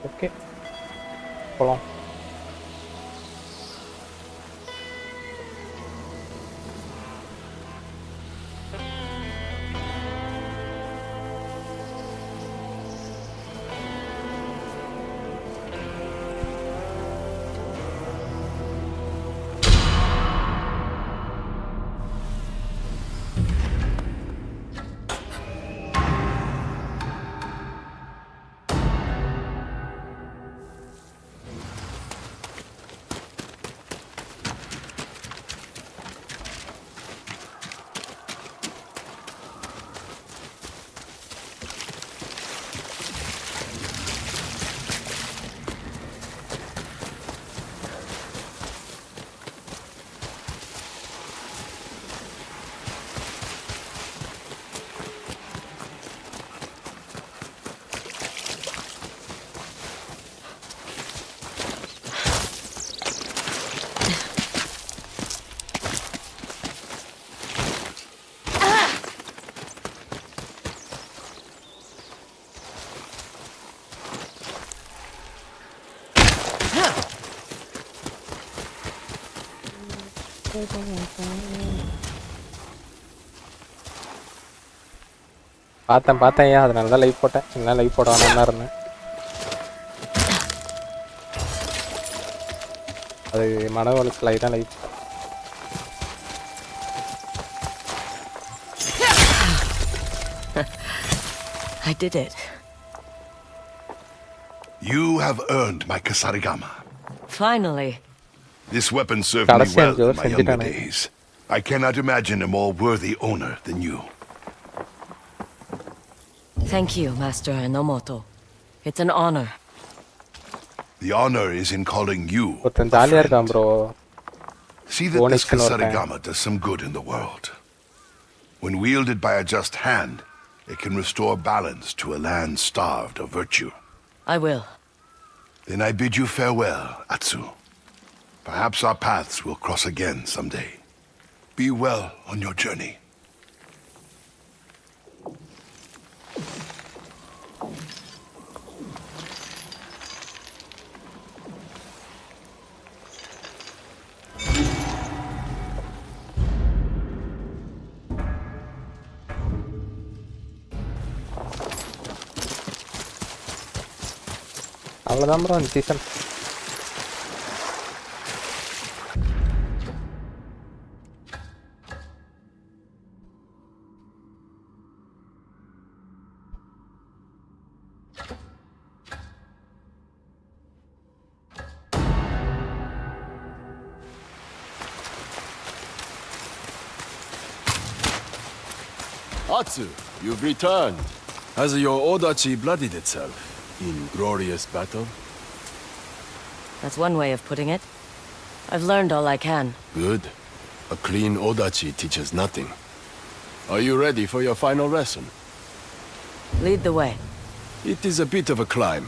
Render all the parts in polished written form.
Okay போகலாம். பார்த்தேன் ஏன் அதனால தான் லைவ் போட்டேன். இல்லைனா லைவ் போட வேணாம் தான் இருந்தேன். அது மன உளைச்சலாகி தான் லைவ் போட்டேன். I did it. You have earned my Kasarigama. Finally. This weapon served me well in my younger days. I cannot imagine a more worthy owner than you. Thank you, Master Enomoto. It's an honor. The honor is in calling you a ஒருத்தன் ஜாலியாக இருக்கான் friend. Bro. See that this Bonus-க்குன்னு ஒருத்தன். Kasarigama does some good in the world. When wielded by a just hand, it can restore balance to a land starved of virtue. I will. Then I bid you farewell, Atsu. Perhaps our paths will cross again someday. Be well on your journey. அவ்வளோதான் bro இந்த season. Atsu, you've returned. Has your Odachi bloodied itself in glorious battle? That's one way of putting it. I've learned all I can. Good. A clean Odachi teaches nothing. Are you ready for your final lesson? Lead the way. It is a bit of a climb.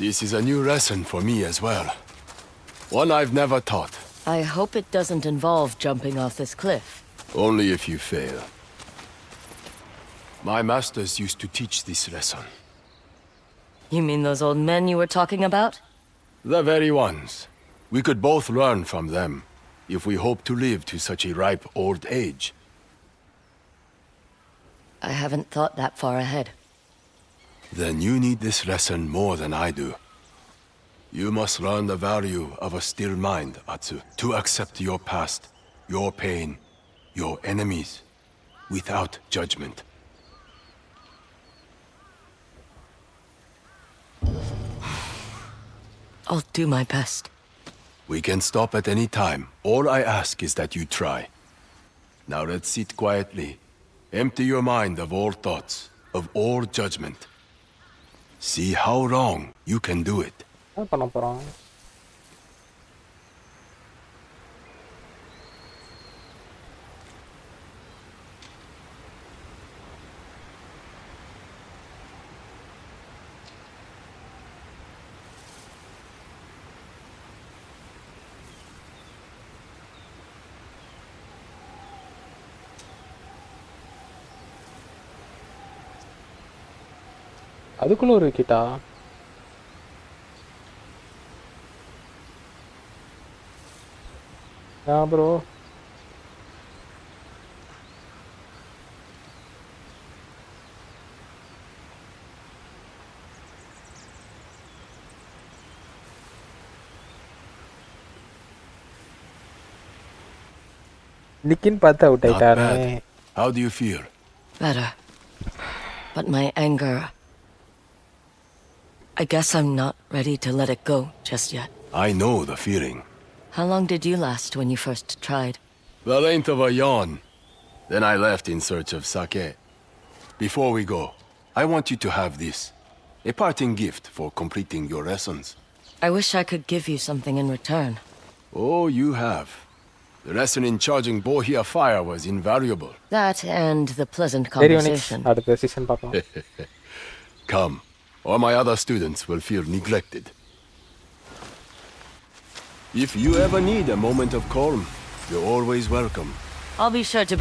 This is a new lesson for me as well. One I've never taught. I hope it doesn't involve jumping off this cliff. Only if you fail. My masters used to teach this lesson. You mean those old men you were talking about? The very ones. We could both learn from them, if we hope to live to such a ripe old age. I haven't thought that far ahead. Then you need this lesson more than I do. You must learn the value of a still mind, Atsu. To accept your past, your pain, your enemies, without judgment. I'll do my best. We can stop at any time. All I ask is that you try. Now let's sit quietly. Empty your mind of all thoughts, of all judgment. See how long you can do it. என்ன பண்ண போகிறோம்? அதுக்குள்ள ஒரு கிட்டா Yeah, bro. Nikin பார்த்தா out Not ஆயிட்டானே. bad. How do you feel? Better. But my anger... I guess I'm not ready to let it go just yet. I know the feeling. How long did you last when you first tried? The length of a yawn. Then I left in search of sake. Before we go, I want you to have this. A parting gift for completing your lessons. I wish I could give you something in return. Oh, you have. The lesson in charging Bohia fire was invaluable. That and the pleasant சரி Unix conversation. அடுத்த season பார்க்கலாம். Come, or my other students will feel neglected. If you ever need a moment of calm, you're always welcome. I'll be sure to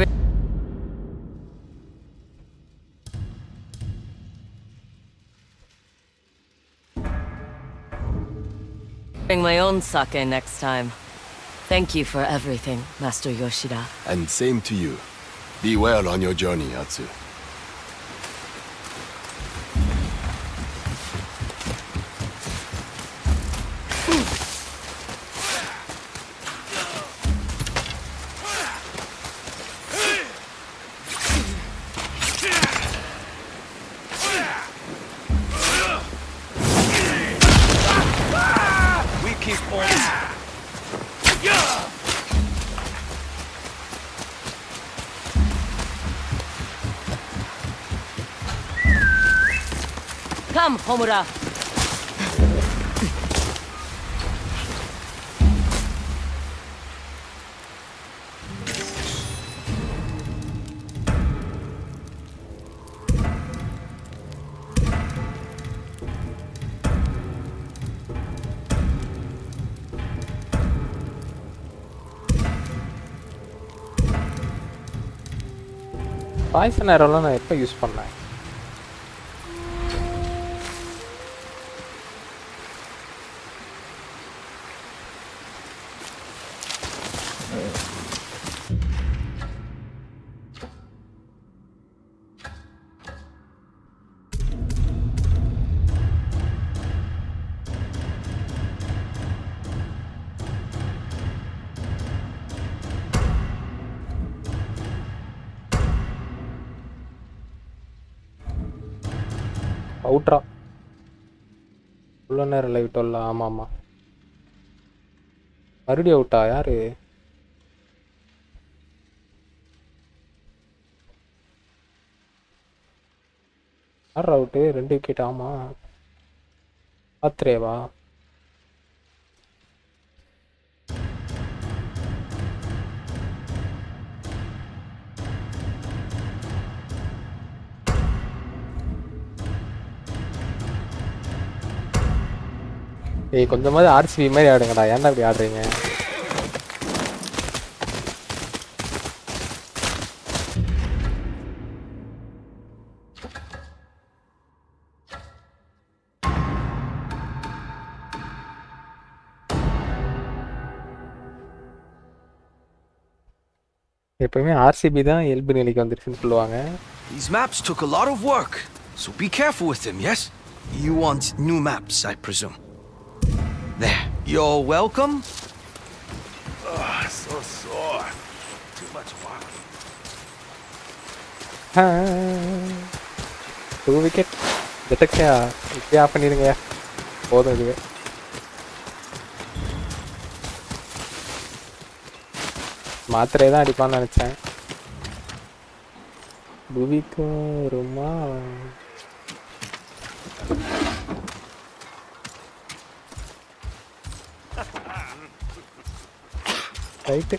bring my own sake next time. Thank you for everything, Master Yoshida. And same to you. Be well on your journey, Atsu. We keep on. Come, Homura. Poison ஏரோலாம் நான் எப்போ use பண்ணேன்? அவுட்ரா இவ்வளோ நேரம் live டோல்ல. ஆமாம் ஆமாம், மறுபடியும் அவுட்டா? யாரு? யார் அவுட்டு? 2 விக்கெட். ஆமாம், ஆத்ரேவா? ஏய் கொஞ்சமாவது ஆர்சிபி மாதிரி ஆடுங்கடா, ஏன்டா இப்படி ஆடுறீங்க? எப்பவுமே ஆர்சிபி தான் இயல்பு நிலைக்கு வந்துருச்சுன்னு சொல்லுவாங்க. These maps took a lot of work, so be careful with them, yes? You want new maps, I presume. There. You're welcome. So sore. Too much water. 2 wicket. Detection இப்படியே ஆஃப் பண்ணிடுங்க, போதும் இதுவே. மாத்திரையே தான் அடிப்பான்னு நினச்சேன். புவிக்கும் வருமா? ரைட்டு.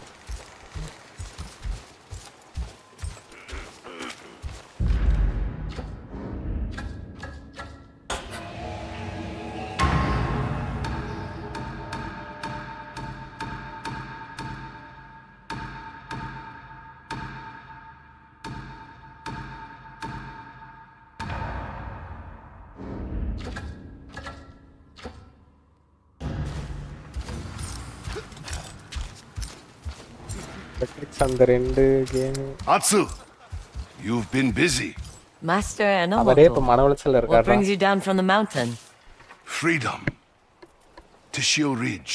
Patrick's அந்த ரெண்டு game Atsu, you've been busy. Master அவரே இப்ப Enomoto, மன உளைச்சல்ல what இருக்காரா? brings you down from the mountain? Freedom. Tishio Ridge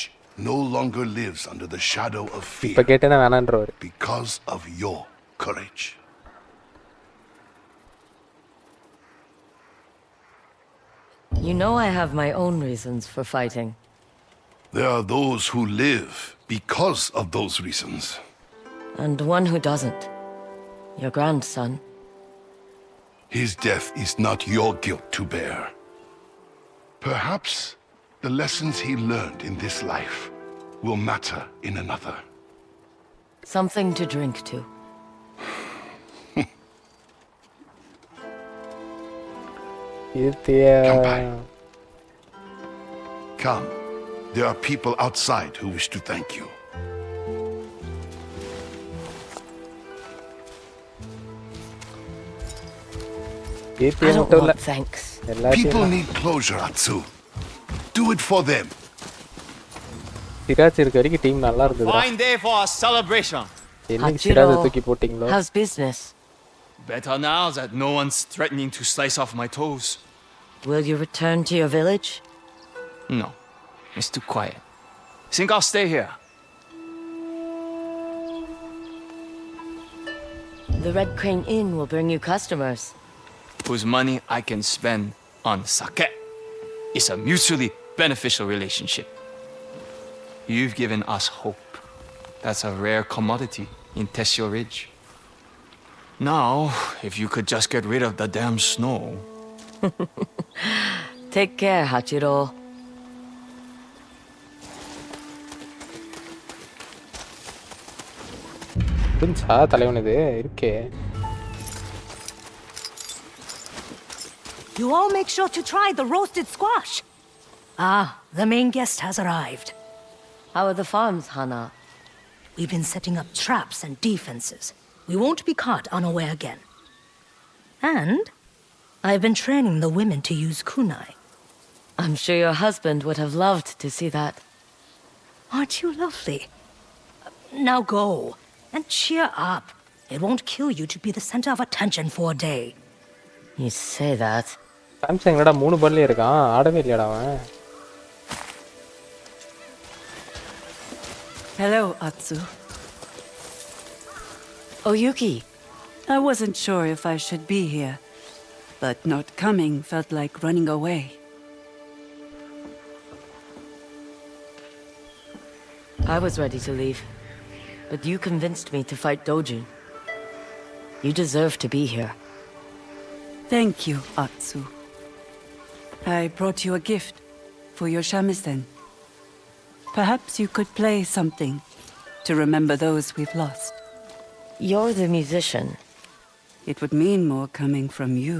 no longer lives under the shadow of இப்ப fear கேட்டேன்னா வேணான்றவர். because of your courage. You know I have my own reasons for fighting. There are those who live because of those reasons. And one who doesn't. Your grandson. His death is not your guilt to bear. Perhaps the lessons he learned in this life will matter in another. Something to drink to. Come by. Come. There are people outside who wish to thank you. I don't want thanks. People need closure, Atsu. Do it for them. Siraj இருக்க வரைக்கும் team நல்லா இருந்தது. Fine day for a celebration. என்னைக்கு சிராஜ் தூக்கி போட்டீங்களோ? How's business? Better now that no one's threatening to slice off my toes. Will you return to your village? No, it's too quiet. Think I'll stay here. The Red Crane Inn will bring you customers. Whose money I can spend on sake. It's a mutually beneficial relationship. You've given us hope. That's a rare commodity in Tessio Ridge. Now, if you could just get rid of the damn snow. Take care, Hachiro. புரிஞ்சா தலைவன் இது இருக்கே. You all make sure to try the roasted squash. Ah, the main guest has arrived. How are the farms, Hana? We've been setting up traps and defenses. We won't be caught unaware again. And I've been training the women to use kunai. I'm sure your husband would have loved to see that. Aren't you lovely? Now go and cheer up. It won't kill you to be the center of attention for a day. You say that. Samsung என்னடா 3 பால்ல இருக்கான். ஆடவே இல்லடா அவன். Hello, Atsu. Oh, Yuki. I wasn't sure if I should be here, but not coming felt like running away. I was ready to leave, but you convinced me to fight Dojin. You deserve to be here. Thank you, Atsu. I brought you a gift for your shamisen. Perhaps you could play something to remember those we've lost. You're the musician. It would mean more coming from you.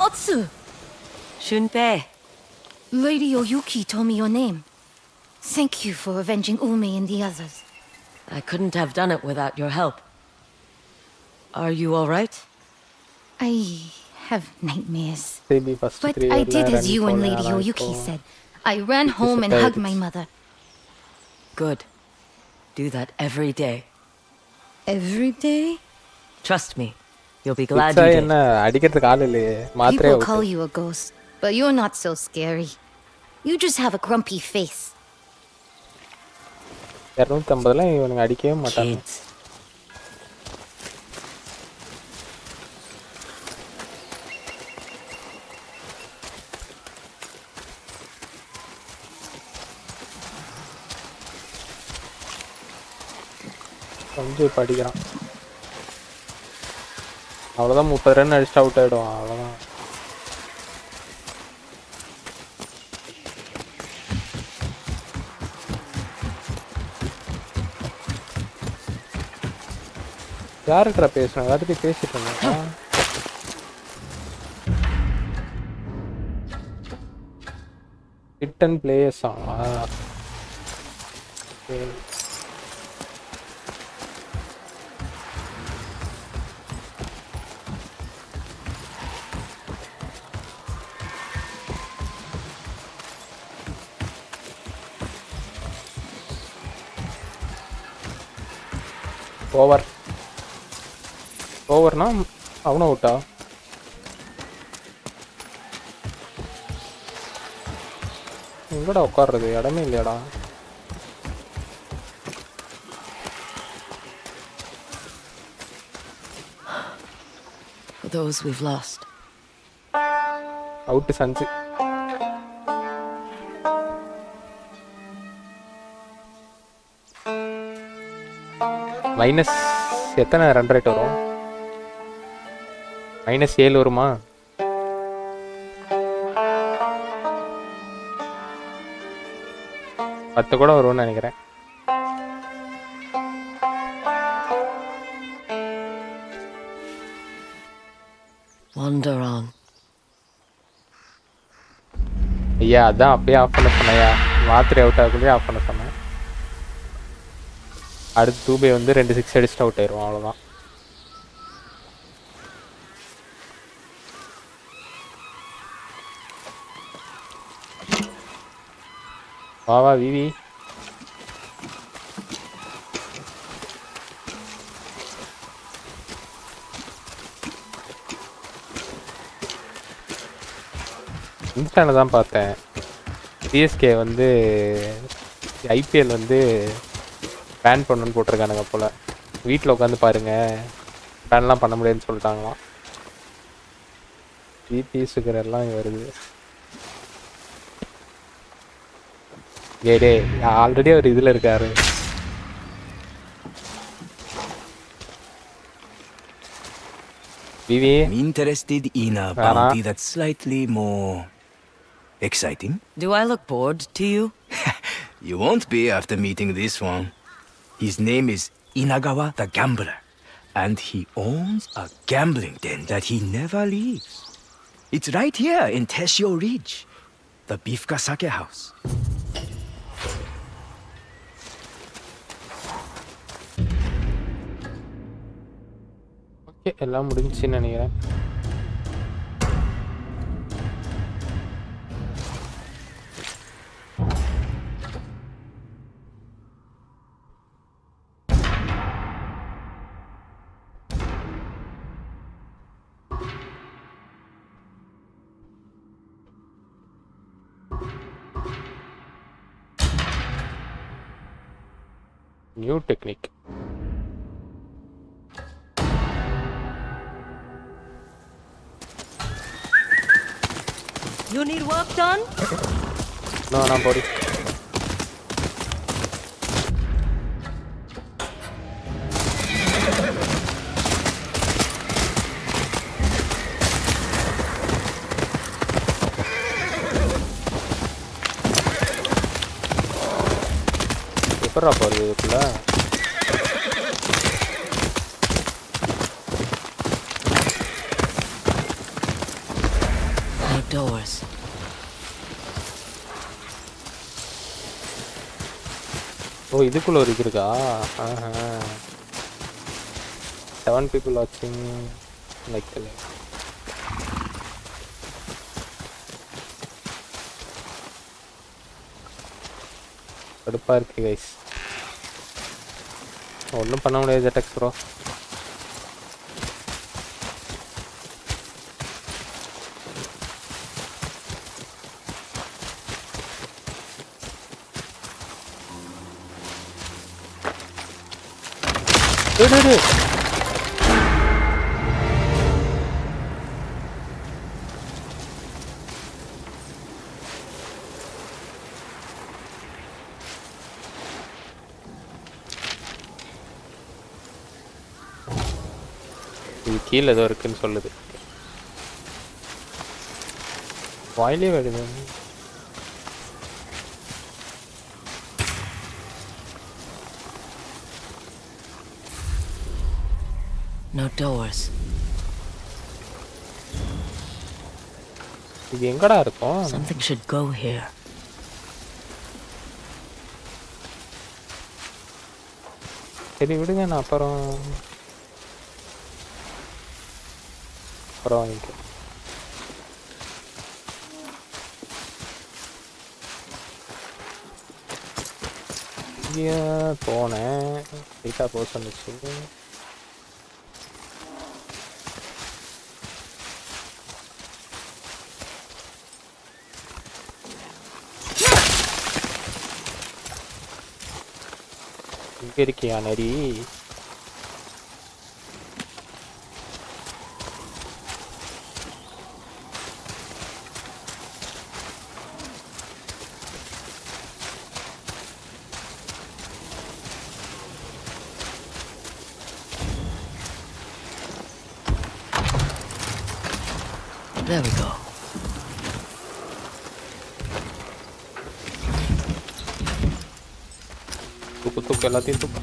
Otsu! Shunpei. Lady Oyuki told me your name. Thank you for avenging Ume and the others. I couldn't have done it without your help. Are you all right? I have nightmares. Baby first But 3 I years did la as run you and போனேன். Lady ஆனா Oyuki இப்போ said. I ran home and hugged my mother. Good. Do that every day. Every day? Trust me. You'll be glad பிச்சா you did. என்ன அடிக்கிறதுக்கு ஆள் இல்லையே. மாத்திரே People call you a ghost, but you're not so scary. You just have a grumpy face. 250ல இவனுங்க அடிக்கவே மாட்டாங்க. Kids. கொஞ்சம் இப்ப அடிக்கிறான். அவ்வளவுதான் 30 ரன் அடிச்சு அவுட் ஆயிடும். அவ்வளவுதான். யாருக்குற பேசுறேன்? எல்லாத்தையும் பேசிட்டு இருந்தேன். Hit and play a song. Okay. ஓவர்னா அவனும் அவுட்டா? எங்கடா உட்கார்றது? இடமே இல்லையாடா. For those we've lost. Out Sanju. Minus எத்தனை ரன் ரேட் வரும்? -7 வருமா? பத்து கூட வரும்னு நினைக்கிறேன். Wander on. ஐயா அதான் அப்பயே ஆஃப் பண்ண சொன்னையா. மாத்திரை அவுட் ஆகக்குள்ளேயே ஆஃப் பண்ண சொன்னேன். அடுத்து தூபே வந்து 2 6 அடிச்சுட்டு அவுட் ஆயிரும். அவ்வளோதான். வா விவி. இன்ஸ்டாவில் தான் பார்த்தேன். சிஎஸ்கே வந்து ஐபிஎல் வந்து பேன் பண்ணணுன்னு போட்டிருக்கானுங்க போல். வீட்டில் உட்காந்து பாருங்கள், பேன்லாம் பண்ண முடியாதுன்னு சொல்லிட்டாங்களாம். பிபி சுகர் எல்லாம் வருது. ஏடே ஆல்ரெடி அவர் இதில் இருக்காரு. விவி I'm interested in a bounty that's slightly more exciting. Do I look bored to you? You won't be after meeting this one. His name is Inagawa the Gambler, and he owns a gambling den that he never leaves. It's right here in Teshio Ridge, the Bifka Sake House. Okay, எல்லாம் முடிஞ்சுன்னு நினைக்கிறேன். New technique. You need work done? No, I'm body. எப்படா போறது இதுக்குள்ள? No doors. ஓ, இதுக்குள்ள ஒரு இது இருக்கா? 7 people watching like the கடுப்பா இருக்கு கைஸ். ஒன்றும் பண்ண முடியாது ஜெட்டக்ஸ் ப்ரோ. இது கீழே ஏதோ இருக்குன்னு சொல்லுது. வாயிலே வருது. No doors. இது எங்கடா இருக்கும்? Something should go here. சரி விடுங்க, நான் அப்புறம் வாங்கிக்கிறேன். இங்கே போனேன் ஸ்ட்ரைட்டாக போக சொன்னிச்சு. இங்கே இருக்கியா நரி? There we go. தூக்கு எல்லாத்தையும் தூக்கு.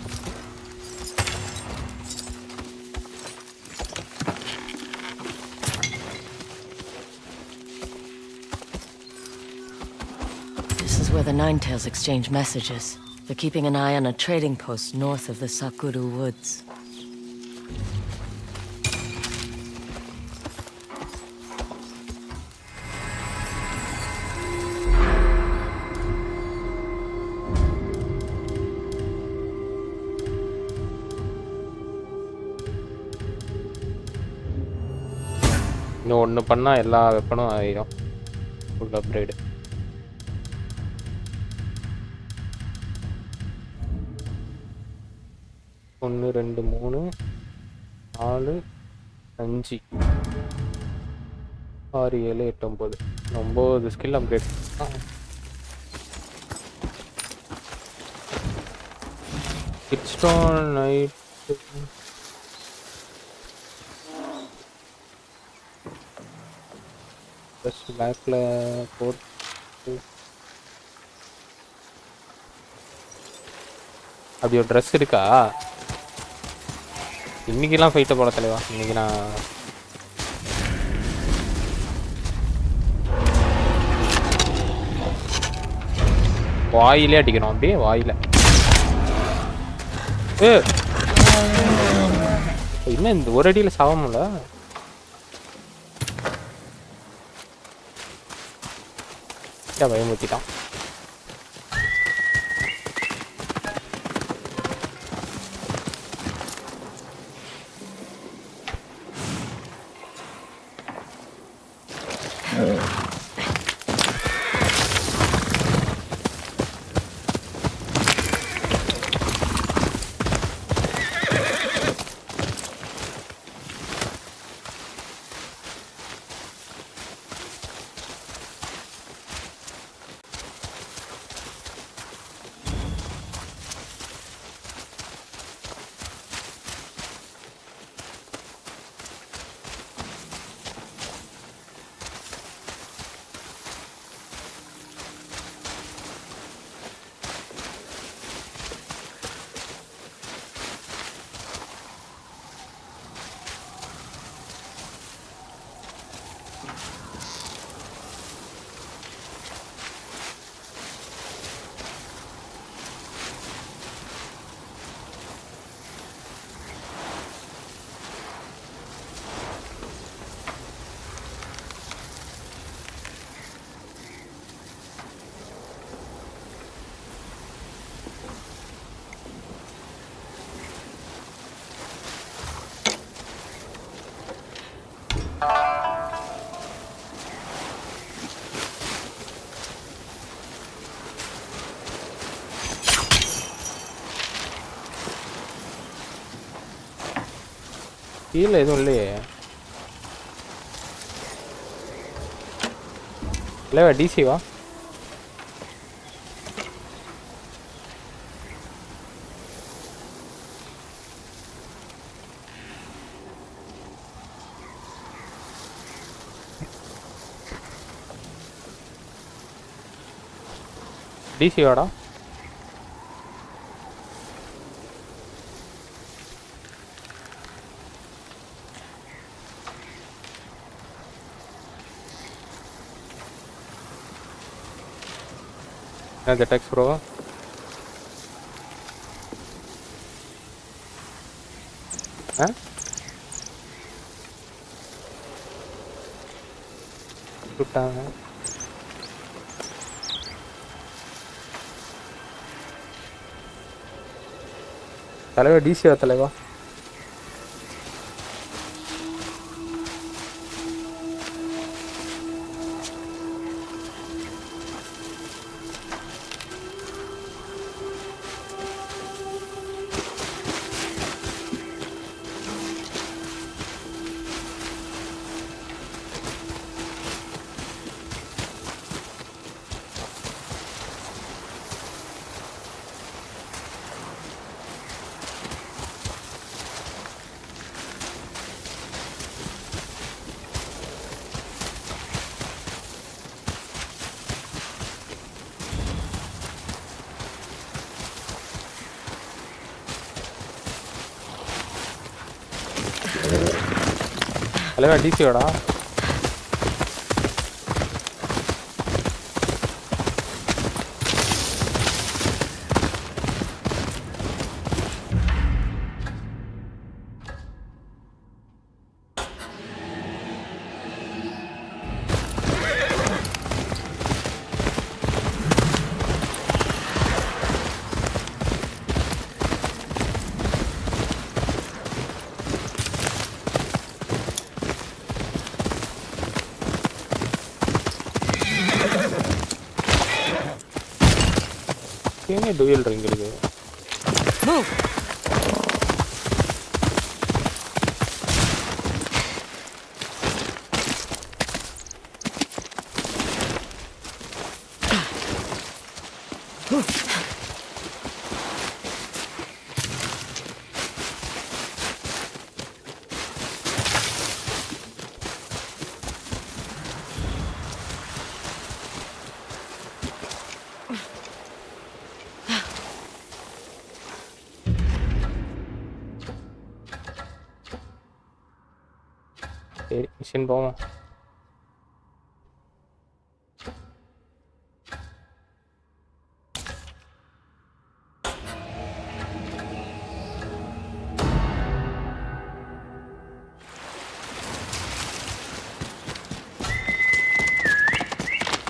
This is where the Ninetails exchange messages. They're keeping an eye on a trading post north of the Sakuru Woods. இன்னும் ஒன்று பண்ணால் எல்லா வெப்பனும் ஆயிடும். Full upgrade. ஒன்று 2 3 4 5 6 7 8 9 ஸ்கில் அப்கிரேட். கிட்ஸ்டோன் நைட் ப்ளஸ் பேக்கில் போட்டு அப்படி ஒரு ட்ரெஸ் இருக்கா? இன்னைக்கெல்லாம் ஃபைட்டை போல தலைவா. இன்னைக்கு நான் வாயிலே அடிக்கணும். அப்படியே வாயில. என்ன இந்த ஒரு அடியில் சாவமுல? பயமுறுத்திட்டான். கீழே எதுவும் இல்லையே. இல்லைவா டிசிவா? டிசிவாடா? The text bro. Huh? Tuttaanga. தலைவா டிசியா தலைவா. தலைவா டிசியோடா. என்ன டுயல் ரிங் இருக்கு. Move. சரி மிஷின் போவோம்.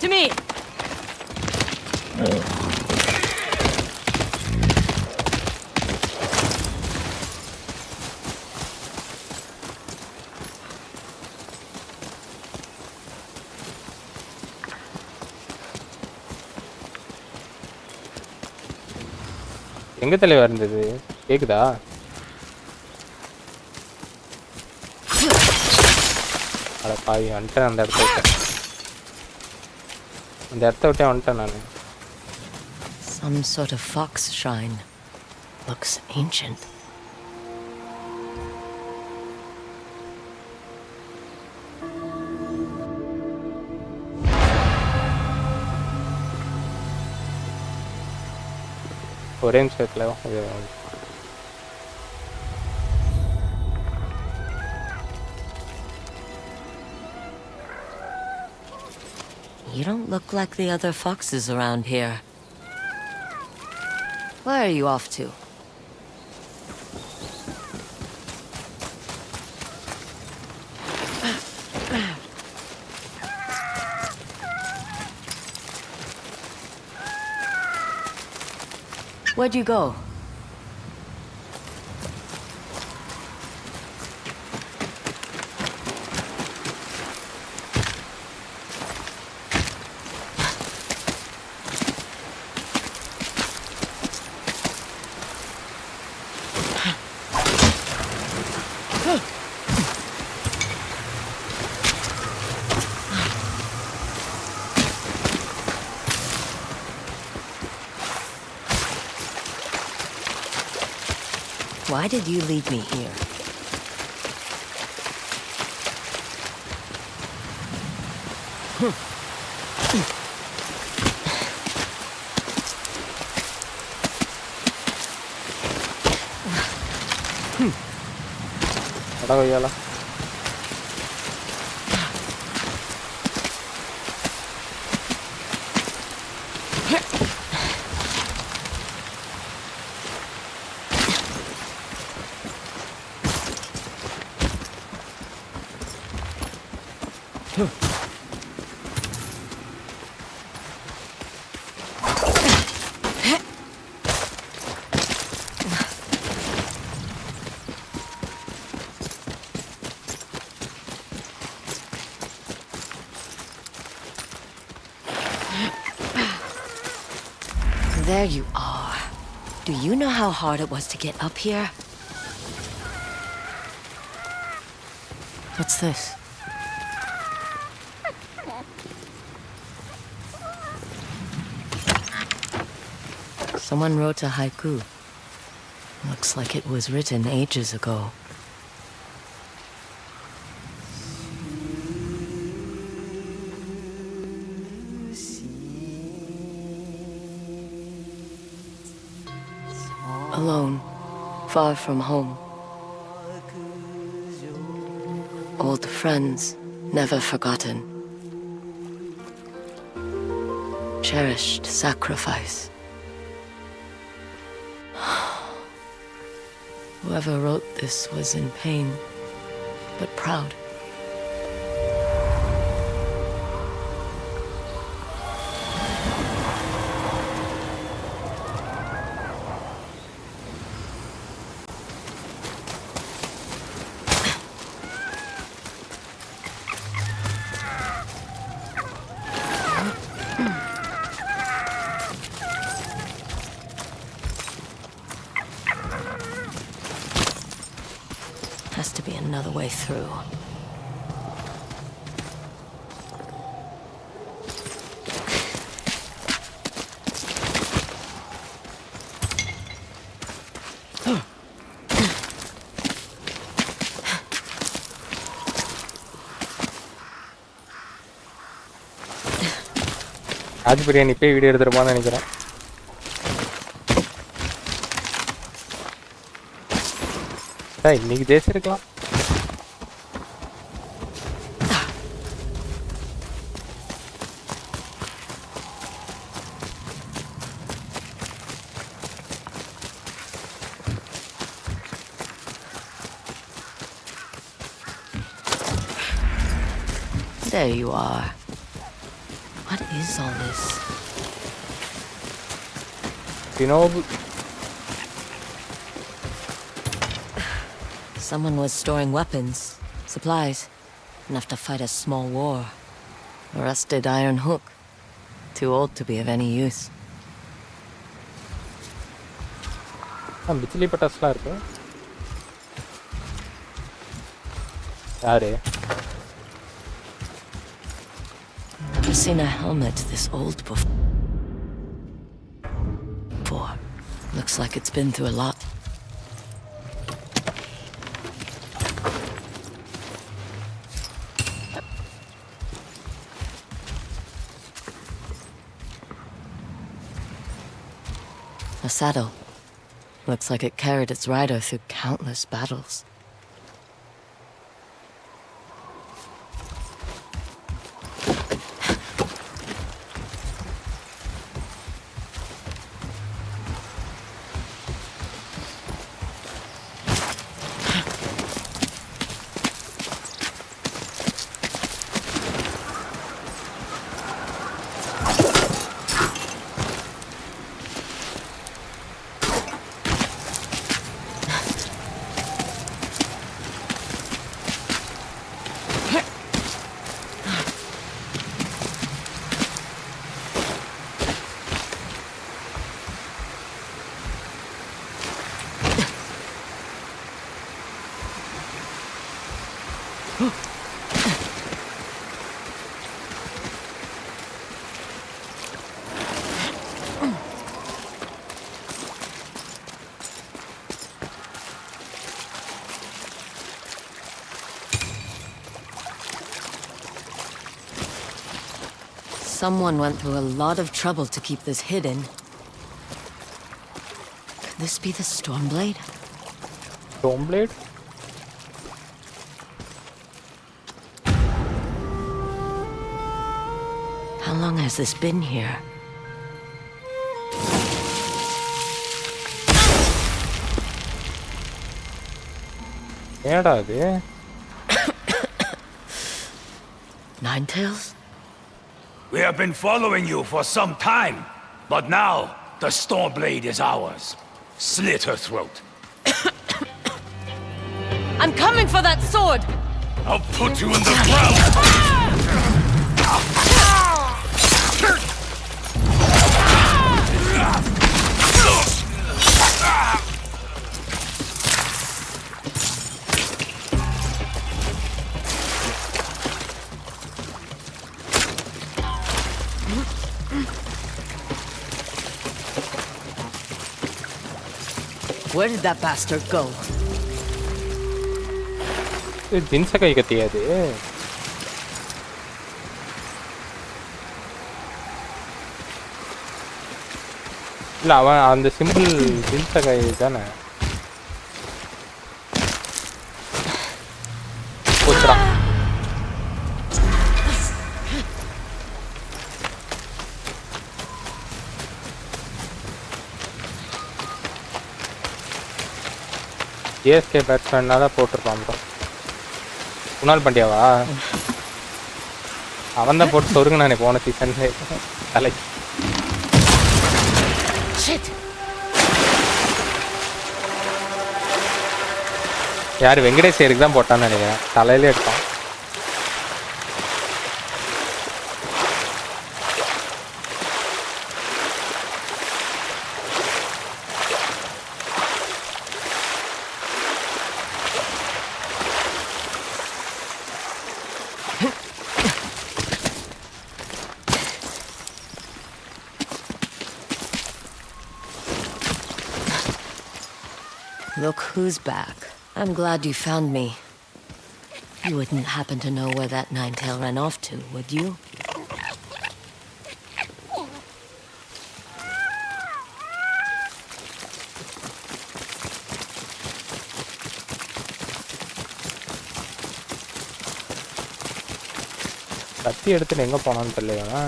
To me. எங்க தலைவா இருந்தது கேக்குதா? அட பாவி வந்துட்டேன். அந்த இடத்த விட்டேன். அந்த இடத்த விட்டே வந்துட்டேன் நான். Some sort of fox shrine. Looks ancient. ஒரே நிமிஷத்துல You don't look like the other foxes around here. Where are you off to? Where'd you go? Why did you leave me here? அட வையால There you are. Do you know how hard it was to get up here? What's this? Someone wrote a haiku. Looks like it was written ages ago. Alone, far from home. Old friends, never forgotten. Cherished sacrifice. Whoever wrote this was in pain, but proud. Has to be another way through. Raj biryani போய் video எடுத்துருப்பான்னு நினைக்கிறேன். இன்னைக்கு தேசிருக்கலாம். There you are. What is all this? You know, someone was storing weapons, supplies, enough to fight a small war. A rusted iron hook, too old to be of any use. பிச்சிலி பட்டாஸ்லாம் இருக்கு. யாரு? Never seen a helmet this old before. Looks like it's been through a lot. A saddle. Looks like it carried its rider through countless battles. Someone went through a lot of trouble to keep this hidden. Could this be the Stormblade? Stormblade? How long has this been here? ஏடா அது? Ninetails? We have been following you for some time, but now the Stormblade is ours. Slit her throat. I'm coming for that sword! I'll put you in the ground! Where did that bastard go? ஜின்ஸை கை கத்தியாது. இல்லை அவன் அந்த simple ஜின்ஸை கை தானே போச்சுறான். ASK பேட்ஸ்மேனால போட்டிருப்பான் bro. Kunal பாண்டியாவா? அவன் தான் போட்டு சொருங்க நானே போன சீசன்ல தலை. யார் வெங்கடேஷ் சேருக்கு தான் போட்டான்னு நினைக்கிறேன். தலையிலே எடுத்தான். Look who's back. I'm glad you found me. You wouldn't happen to know where that nine-tail ran off to, would you? கத்தி எடுத்துட்டு எங்க போனான்னு தெரியல.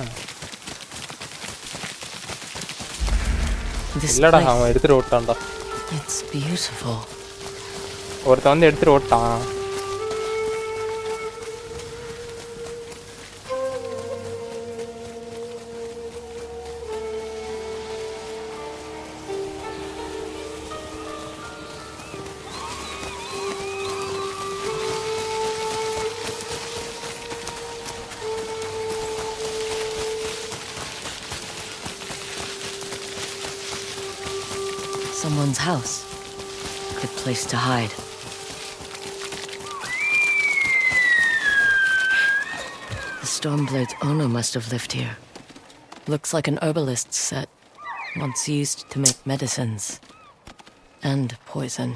இல்லடா அவன் எடுத்துட்டு ஓட்டான்டா. It's beautiful. ஒருத்த வந்து எடுத்துட்டு ஓட்டான். Someone's house. Good place to hide. The Stormblade's owner must have lived here. Looks like an herbalist's set, once used to make medicines and poison.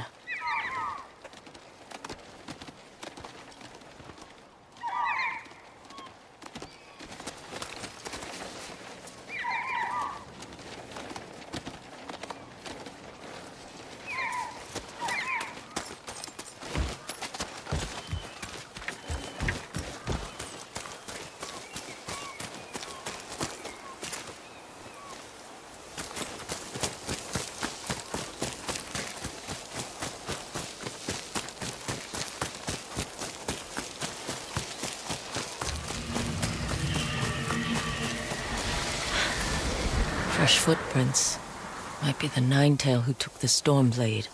Fresh footprints. Might be the Ninetail who took the Stormblade.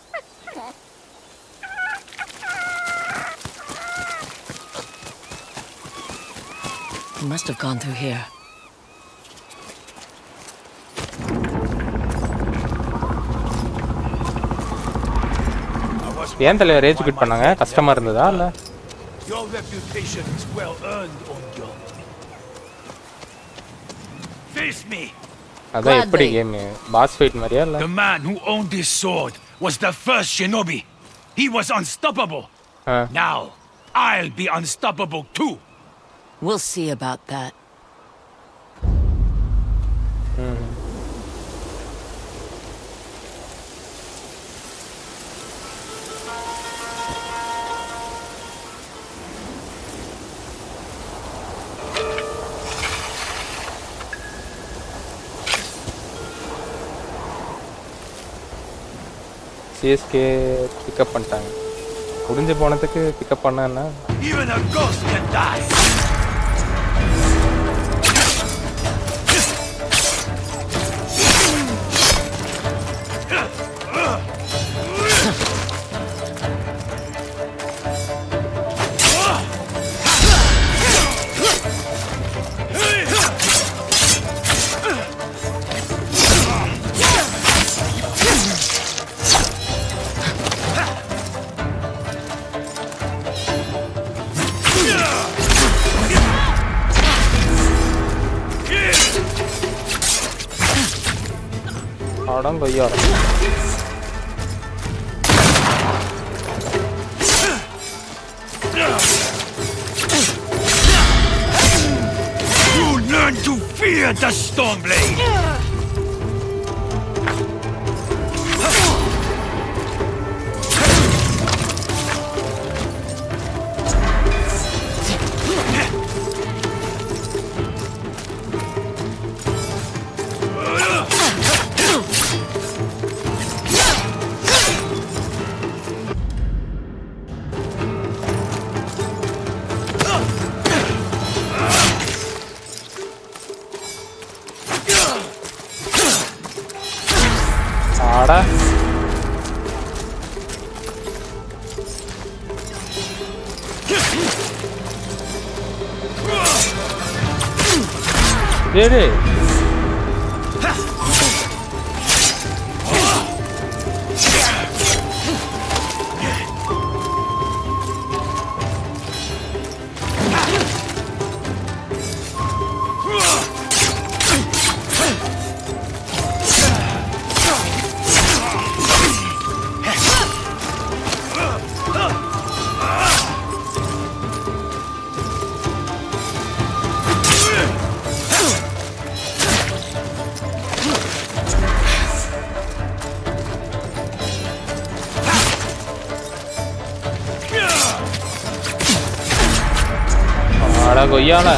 He must have gone through here. ஏன் தலைவர் rage quit பண்ணாங்க? கஷ்டமா இருந்ததா இல்ல? Your reputation is well earned, Onyo. Face me. அதான் எப்படி game pass fight மாதிரியா இல்ல? The man who owned this sword was the first shinobi. He was unstoppable. Now, I'll be unstoppable too. We'll see about that. CSK pickup பண்ணிட்டாங்க. முடிஞ்சு போனதுக்கு pickup பண்ணா Even a ghost can die. அடங்கொய்யா. You learn to fear the Stormblade! ஆடா. டேய் கொய்யால.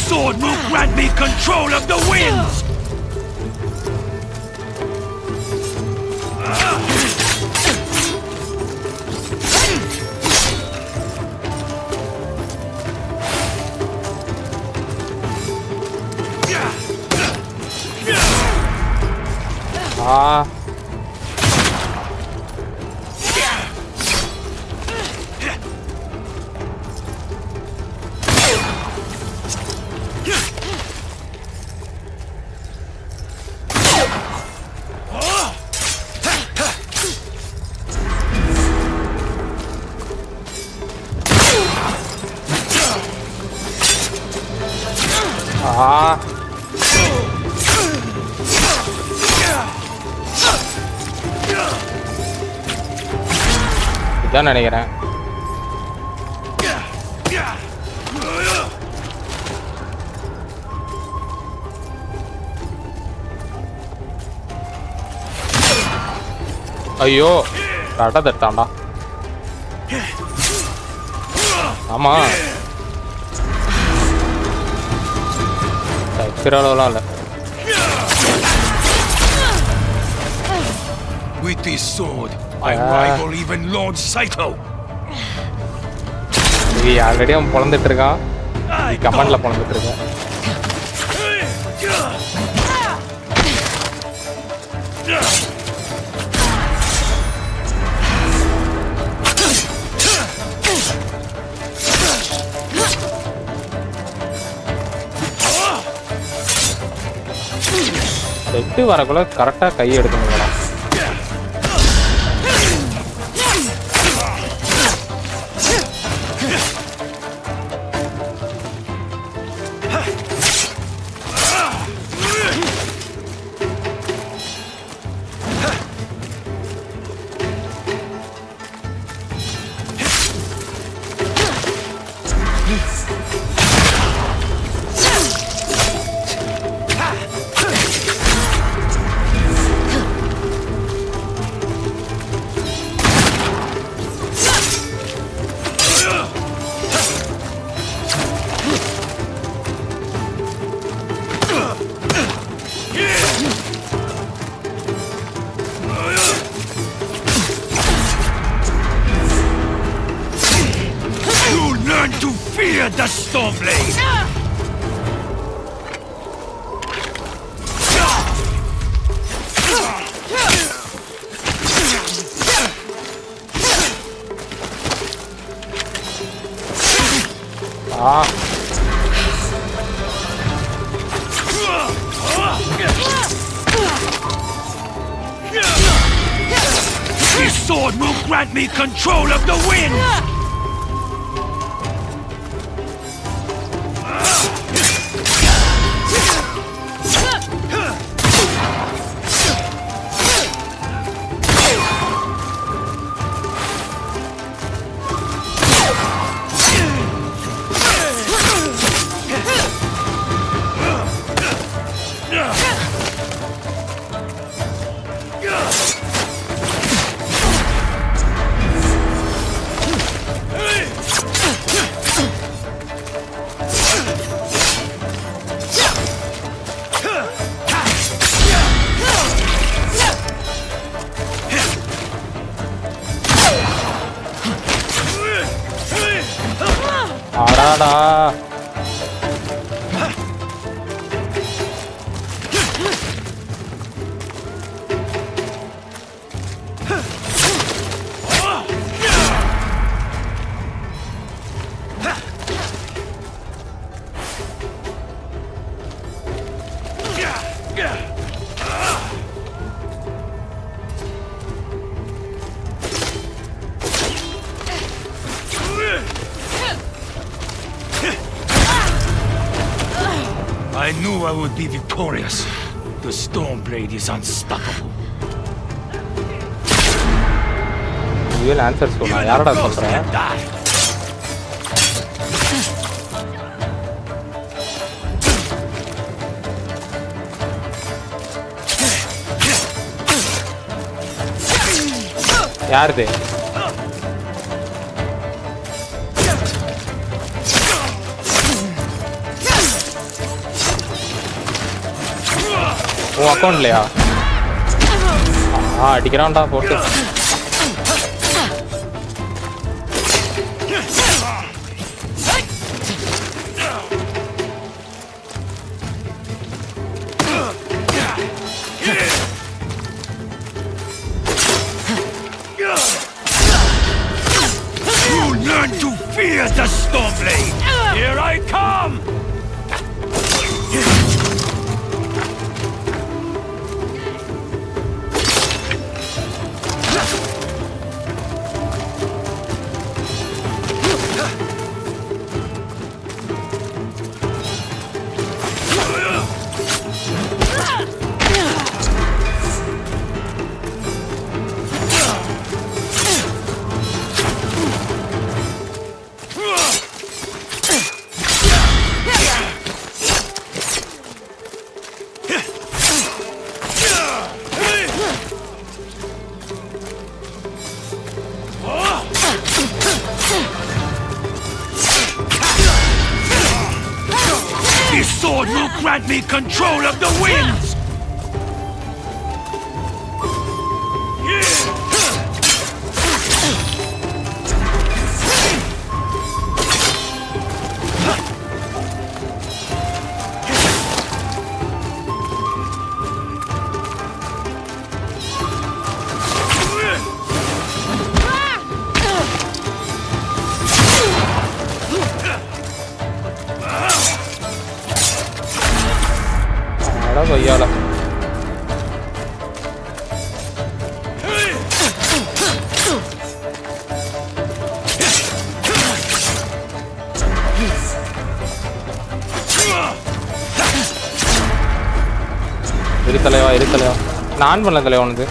Sword will grant me control of the winds! இதான் நினைக்கிறேன். ஐயோ கட தட்டான்டா. ஆமா அளவுலாம் இல்லை. With this sword, I rival even Lord Saito. Already அவன் பொழந்துட்டு இருக்கான். கமாண்ட்ல பொழந்துட்டு இருக்கான். எட்டு வரக்குள்ள கரெக்டா கை எடுக்கணும் madam. To fear the Stormblade! sword will grant me control of the wind! அடாடா I knew I would be victorious. The Stormblade is unstoppable. You will answer soon. யாரடா சொல்ற? யாருது? உன் அக்கௌண்ட்லையா? அடிக்கிறான்டா போட்டு. You learn to fear the Stormblade. Here I come. This sword will grant me control of the winds! கொய்யால இரு தலைவா நான் பண்ணல தலைவா உனது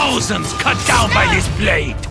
thousands cut down by this blade.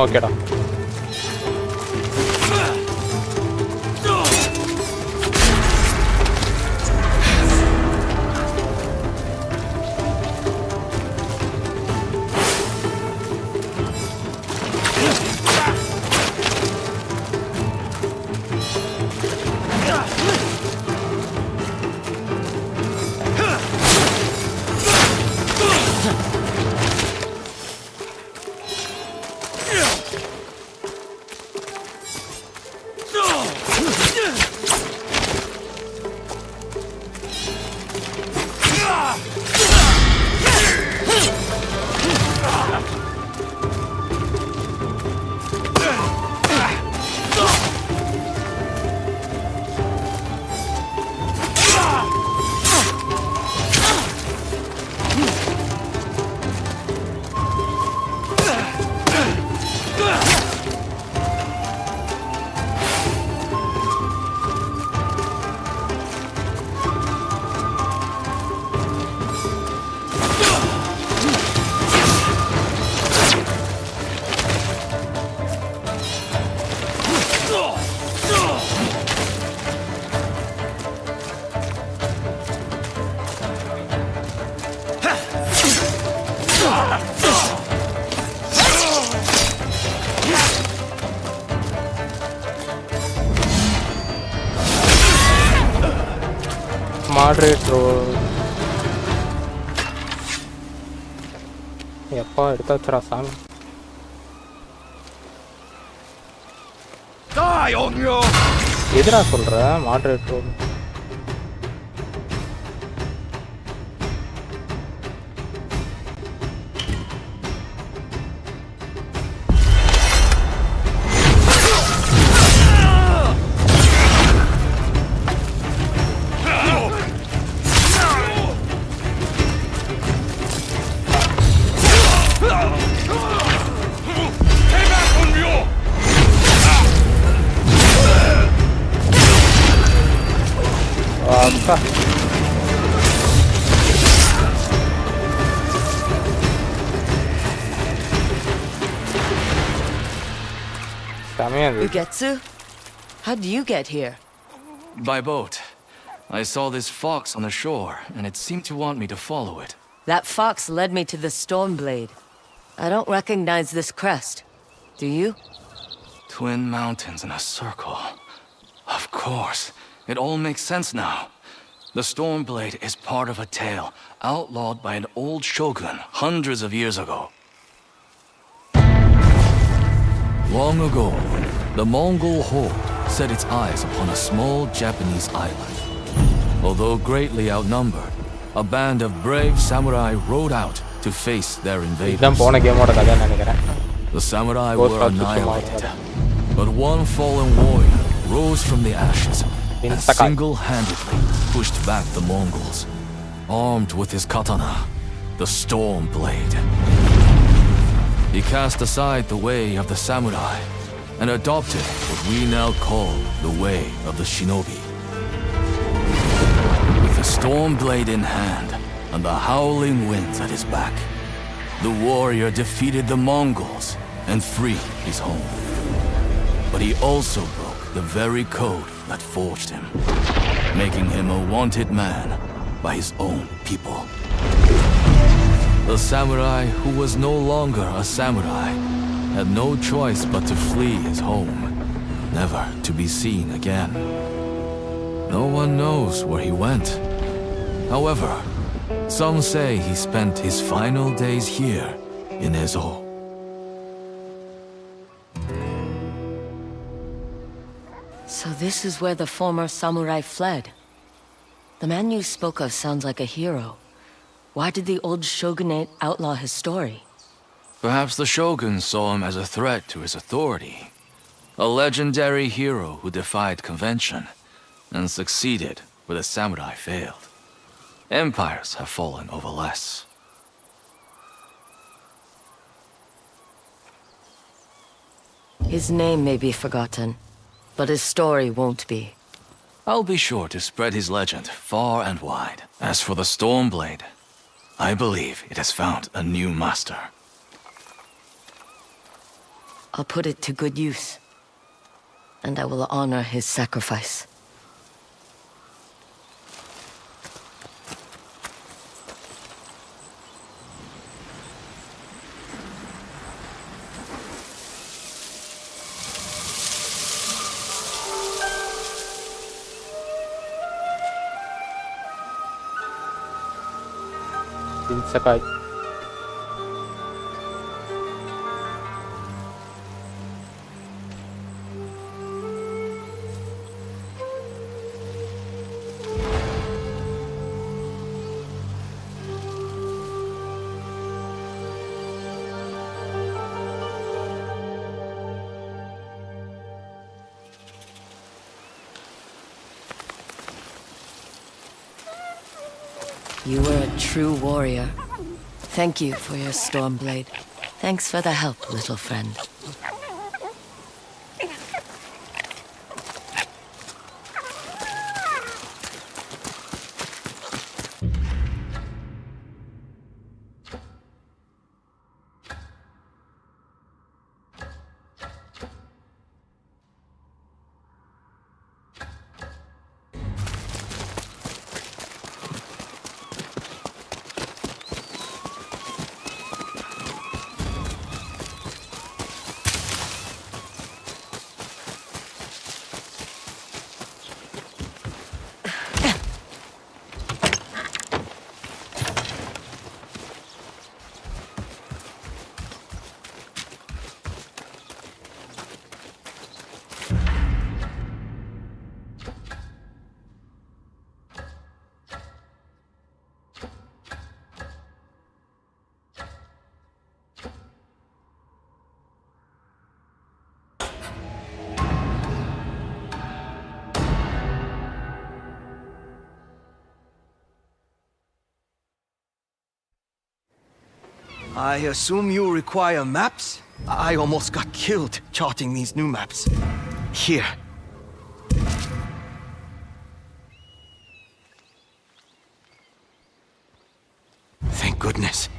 ஓகேடா. Moderate roll. எப்பா எடுத்தாச்சுரா சாமி. எதுடா சொல்ற moderate role? Ugetsu? How do you get here? By boat. I saw this fox on the shore, and it seemed to want me to follow it. That fox led me to the Stormblade. I don't recognize this crest. Do you? Twin mountains in a circle. Of course. It all makes sense now. The Stormblade is part of a tale outlawed by an old shogun hundreds of years ago. Long ago, the Mongol horde set its eyes upon a small Japanese island. Although greatly outnumbered, a band of brave samurai rode out to face their invaders. The samurai were annihilated, but one fallen warrior rose from the ashes and single-handedly pushed back the Mongols, armed with his katana, the Stormblade. He cast aside the way of the samurai and adopted what we now call the way of the shinobi. With the Stormblade in hand and the howling winds at his back, the warrior defeated the Mongols and freed his home. But he also broke the very code that forged him, making him a wanted man by his own people. The samurai who was no longer a samurai had no choice but to flee his home, never to be seen again. No one knows where he went. However, Some say he spent his final days here in Ezo. So this is where the former samurai fled. The man you spoke of sounds like a hero. Why did the old shogunate outlaw his story? Perhaps the shogun saw him as a threat to his authority. A legendary hero who defied convention and succeeded where the samurai failed. Empires have fallen over less. His name may be forgotten, but his story won't be. I'll be sure to spread his legend far and wide. As for the Stormblade, I believe it has found a new master. I'll put it to good use, and I will honor his sacrifice. Sakai. You were a true warrior. Thank you for your Stormblade. Thanks for the help, little friend. I assume you require maps? I almost got killed charting these new maps. Here. Thank goodness.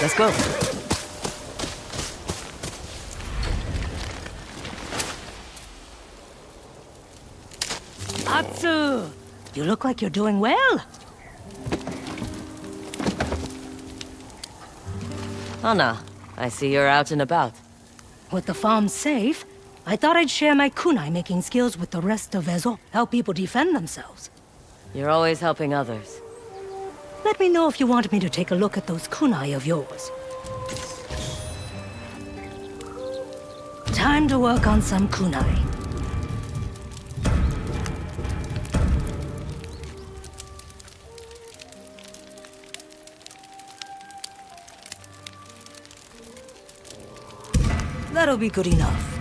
Let's go. Atsu! You look like you're doing well. Anna, I see you're out and about. With the farm safe, I thought I'd share my kunai making skills with the rest of Ezo. Help people defend themselves. You're always helping others. Let me know if you want me to take a look at those kunai of yours. Time to work on some kunai. That'll be good enough.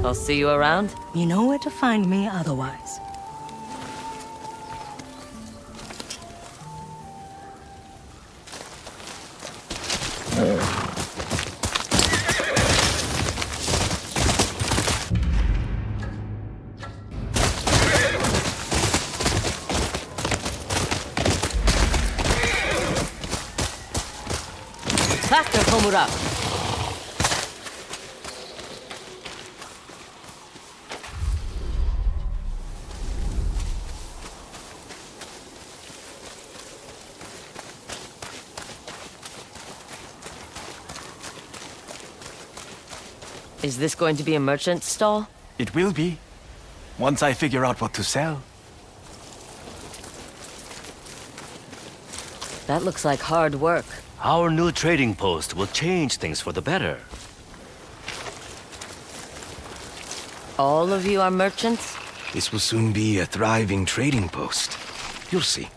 I'll see you around. You know where to find me otherwise. Factor Komura. Is this going to be a merchant's stall? It will be, once I figure out what to sell. That looks like hard work. Our new trading post will change things for the better. All of you are merchants? This will soon be a thriving trading post. You'll see.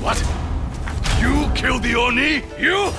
What? You killed the Oni? You?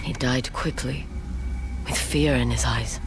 He died quickly, with fear in his eyes.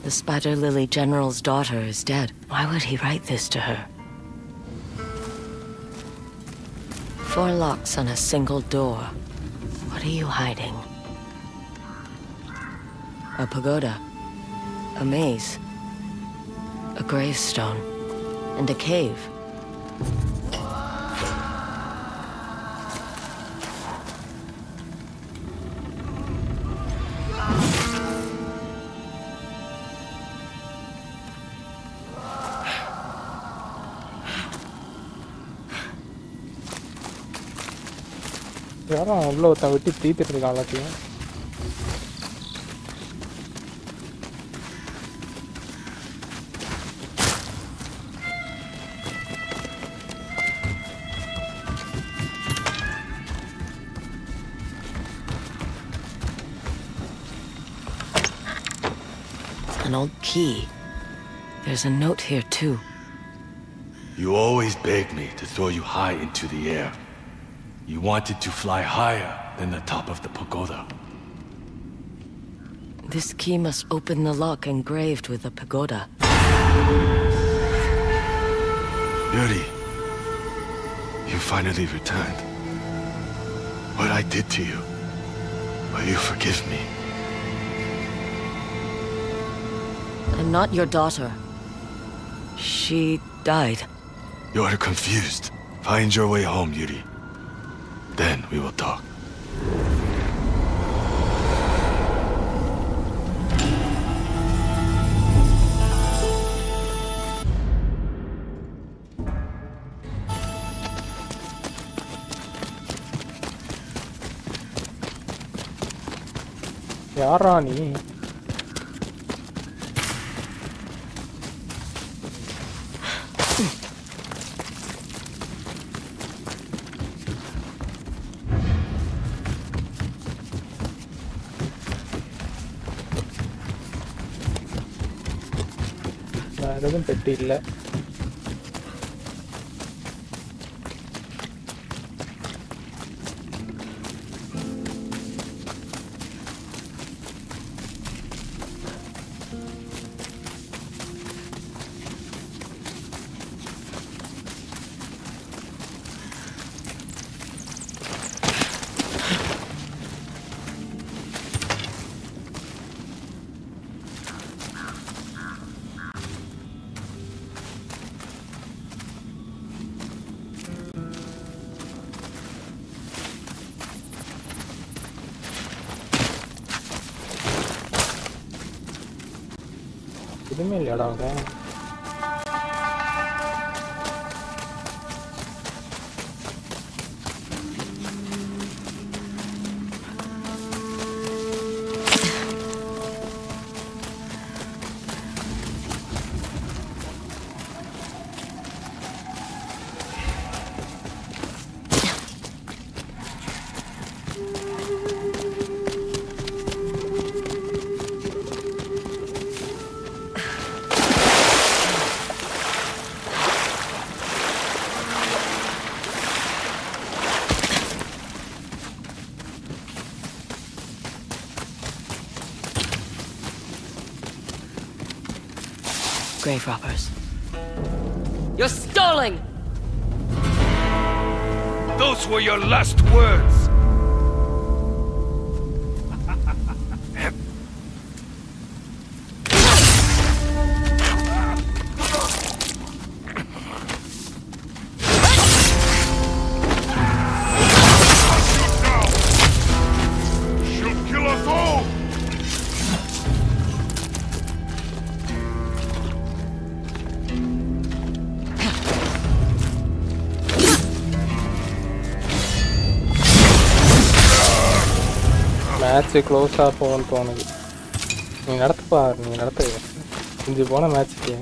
The Spider Lily General's daughter is dead. Why would he write this to her? 4 locks on a single door. What are you hiding? A pagoda, a maze, a gravestone, and a cave. யாரும் அவ்வளோ ஒருத்தன் வெட்டி தீத்துட்டு இருக்கான் எல்லாத்தையும். An old key. There's a note here too. You always begged me to throw you high into the air. You wanted to fly higher than the top of the pagoda. This key must open the lock engraved with the pagoda. Yuri, you finally returned. What I did to you, will you forgive me? I'm not your daughter. She died. You're confused. Find your way home, Yuri. Then we will talk. யாரா நீ? எதுவும் பெட்டி இல்லை. எதுவுமே இல்லையாடா அவங்க? Grave robbers. You're stalling! Those were your last words! Match க்ளோஸாக போகணும்னு தோணுது. நீ நடத்துப்பா, நீ நடத்து. கொஞ்சம் போன மேட்ச்சுக்கு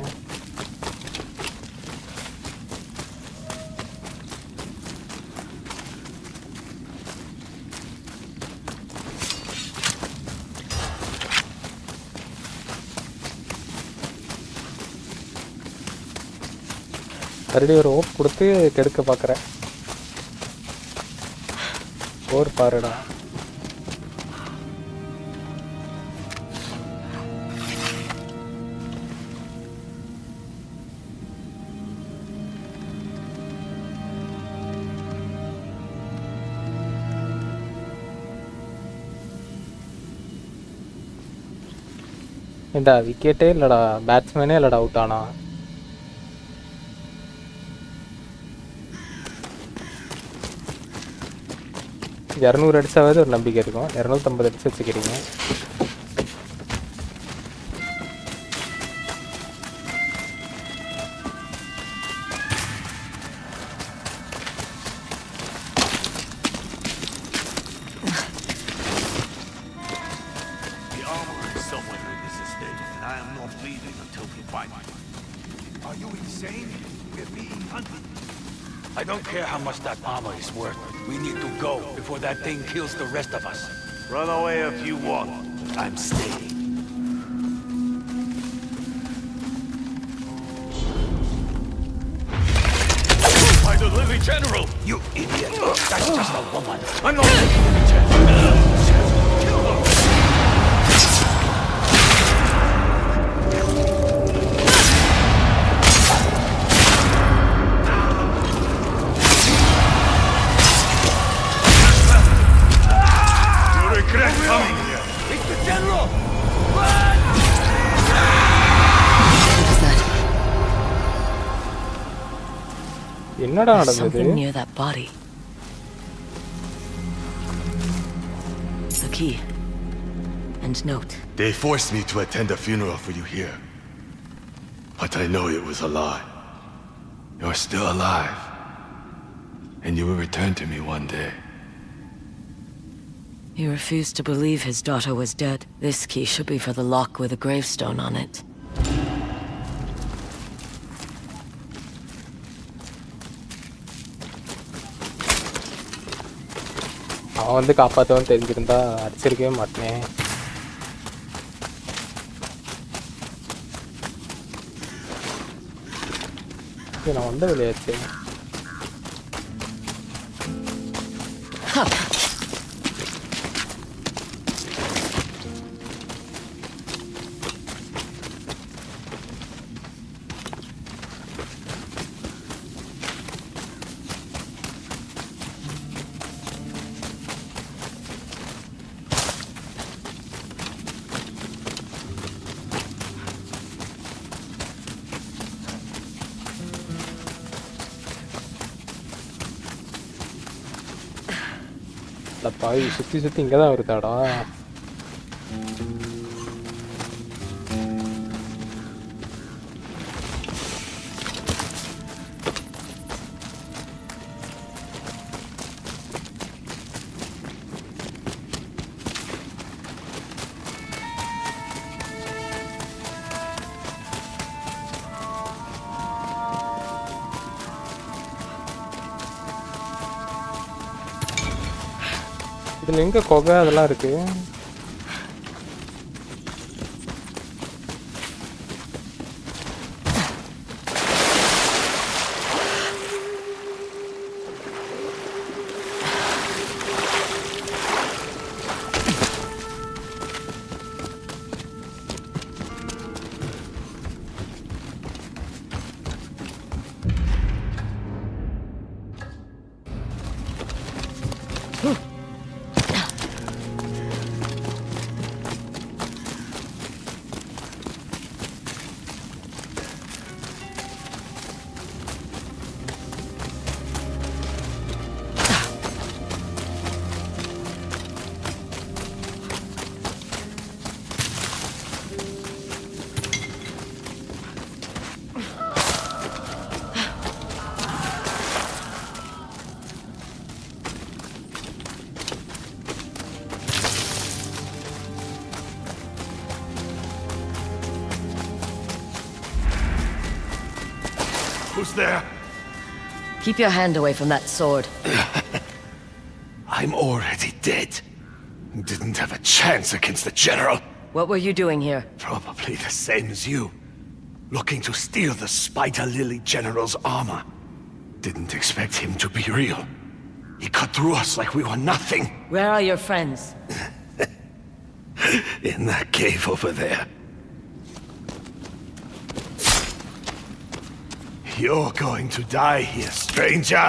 மறுபடியும் ஒரு ஓப் கொடுத்து கெடுக்க பார்க்குறேன். ஓர் பாருடா. ஏண்டா விக்கெட்டே இல்லைடா, பேட்ஸ்மேனே இல்லைடா அவுட் ஆனா. இரநூறு அடிச்சாவது ஒரு நம்பிக்கை இருக்கும். 250 அடிச்சு வச்சுக்கிறீங்க. I don't care how much that armor is worth. We need to go before that thing kills the rest of us. Run away if you want. I'm staying. By the living general! You idiot! That's just a woman. I'm not taking the chance. Kill her! You regret coming here. It's the general! Run! என்னடா There's நடந்தது? something near that body. A key. And note. They forced me to attend a funeral for you here. But I know it was a lie. You're still alive. And you will return to me one day. He refused to believe his daughter was dead. This key should be for the lock with a gravestone on it. அவன் வந்து காப்பாற்றவன் தெரிஞ்சிருந்தா அடிச்சிருக்கவே மாட்டேன். நான் வந்த விளையாச்சு. பாய் சுற்றி சுற்றி இங்கே தான் வருதாடா. இதில் எங்கே கொகை அதெல்லாம் இருக்குது? Who's there? Keep your hand away from that sword. I'm already dead. Didn't have a chance against the general. What were you doing here? Probably the same as you. Looking to steal the Spider Lily General's armor. Didn't expect him to be real. He cut through us like we were nothing. Where are your friends? In that cave over there. You're going to die here, stranger!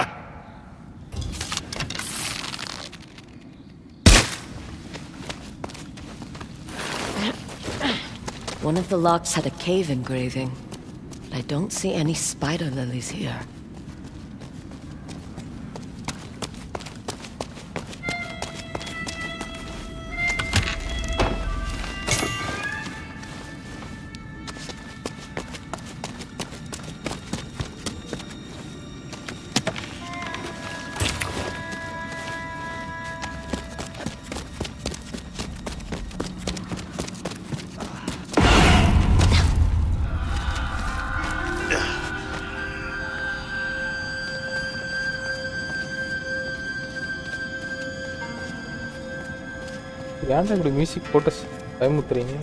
One of the locks had a cave engraving. I don't see any spider lilies here. ஏன்டா இப்படி music போட்டு பயமுத்துறீங்க?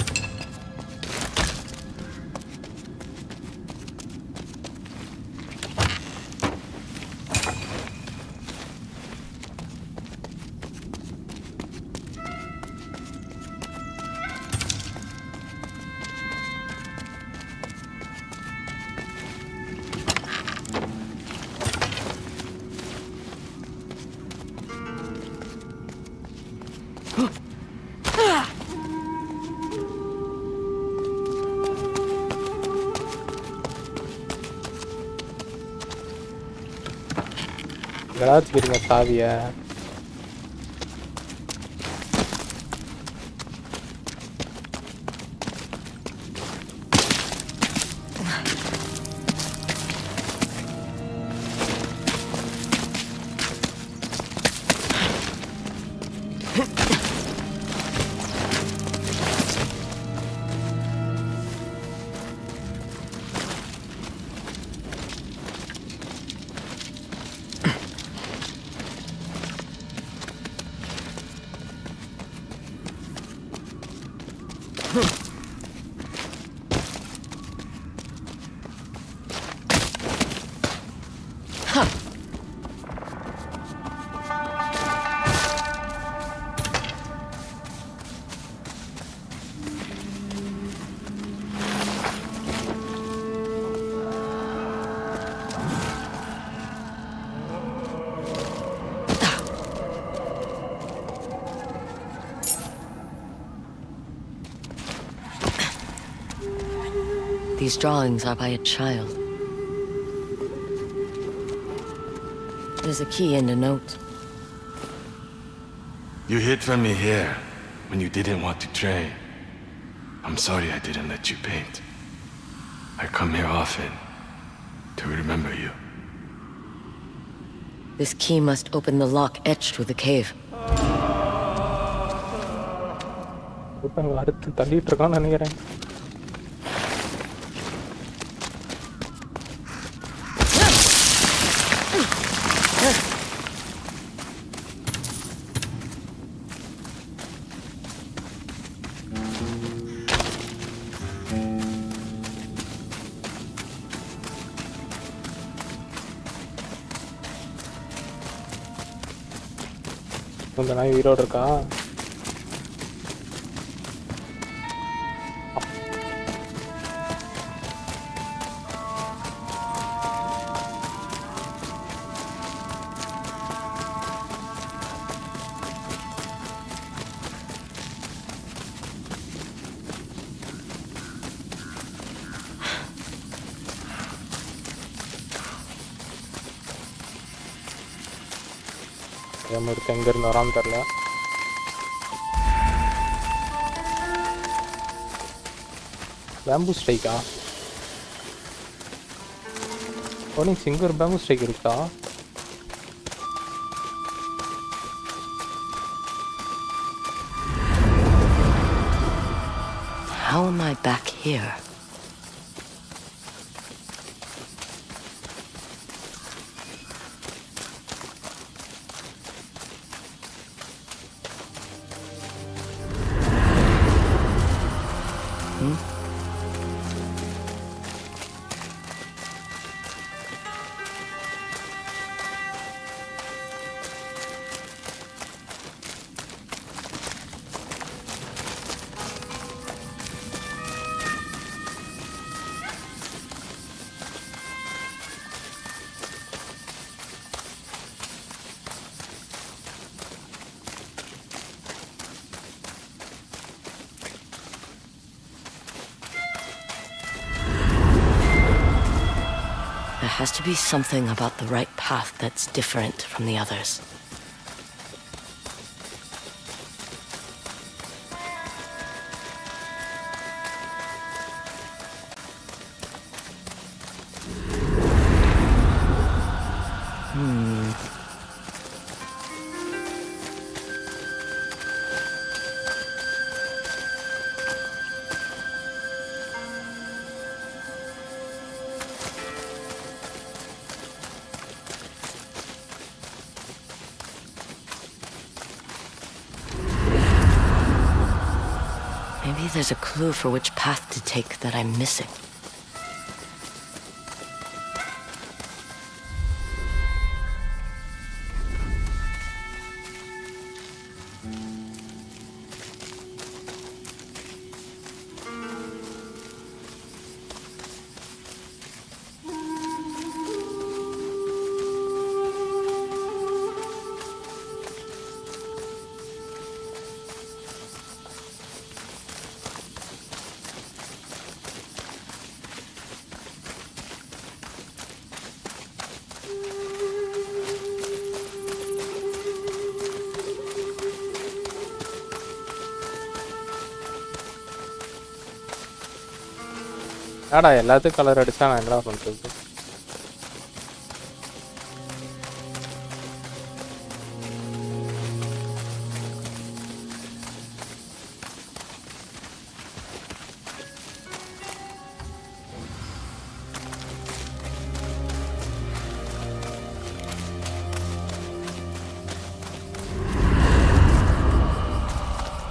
எங்கடா வச்சுக்கிறீங்க சாவிய? These drawings are by a child. There's a key and a note. You hid from me here when you didn't want to train. I'm sorry I didn't let you paint. I come here often to remember you. This key must open the lock etched with the cave. அடுத்து தள்ளிட்டு இருக்கான்னு நினைக்கிறேன். இந்த நாய் உயிரோடு இருக்கா? இருக்கு எங்கேருந்து வரான்னு தெரில. பேம்பு ஸ்ட்ரைக்கா? ஓனிக்ஸ் இங்கே ஒரு பேம்பு ஸ்ட்ரைக் இருக்கா? How am I back here? There has to be something about the right path that's different from the others. Maybe there's a clue for which path to take that I'm missing. என்னடா எல்லாத்துக்கும் colour அடிச்சா நான் என்னடா பண்றது?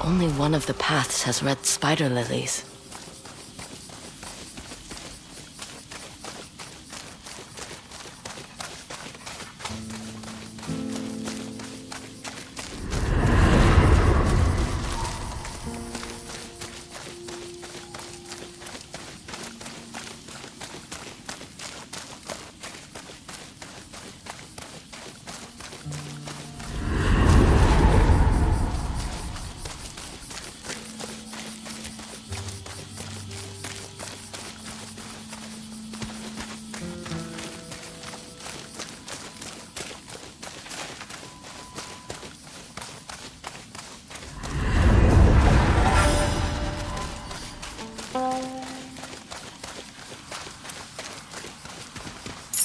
Only one of the paths has red spider lilies.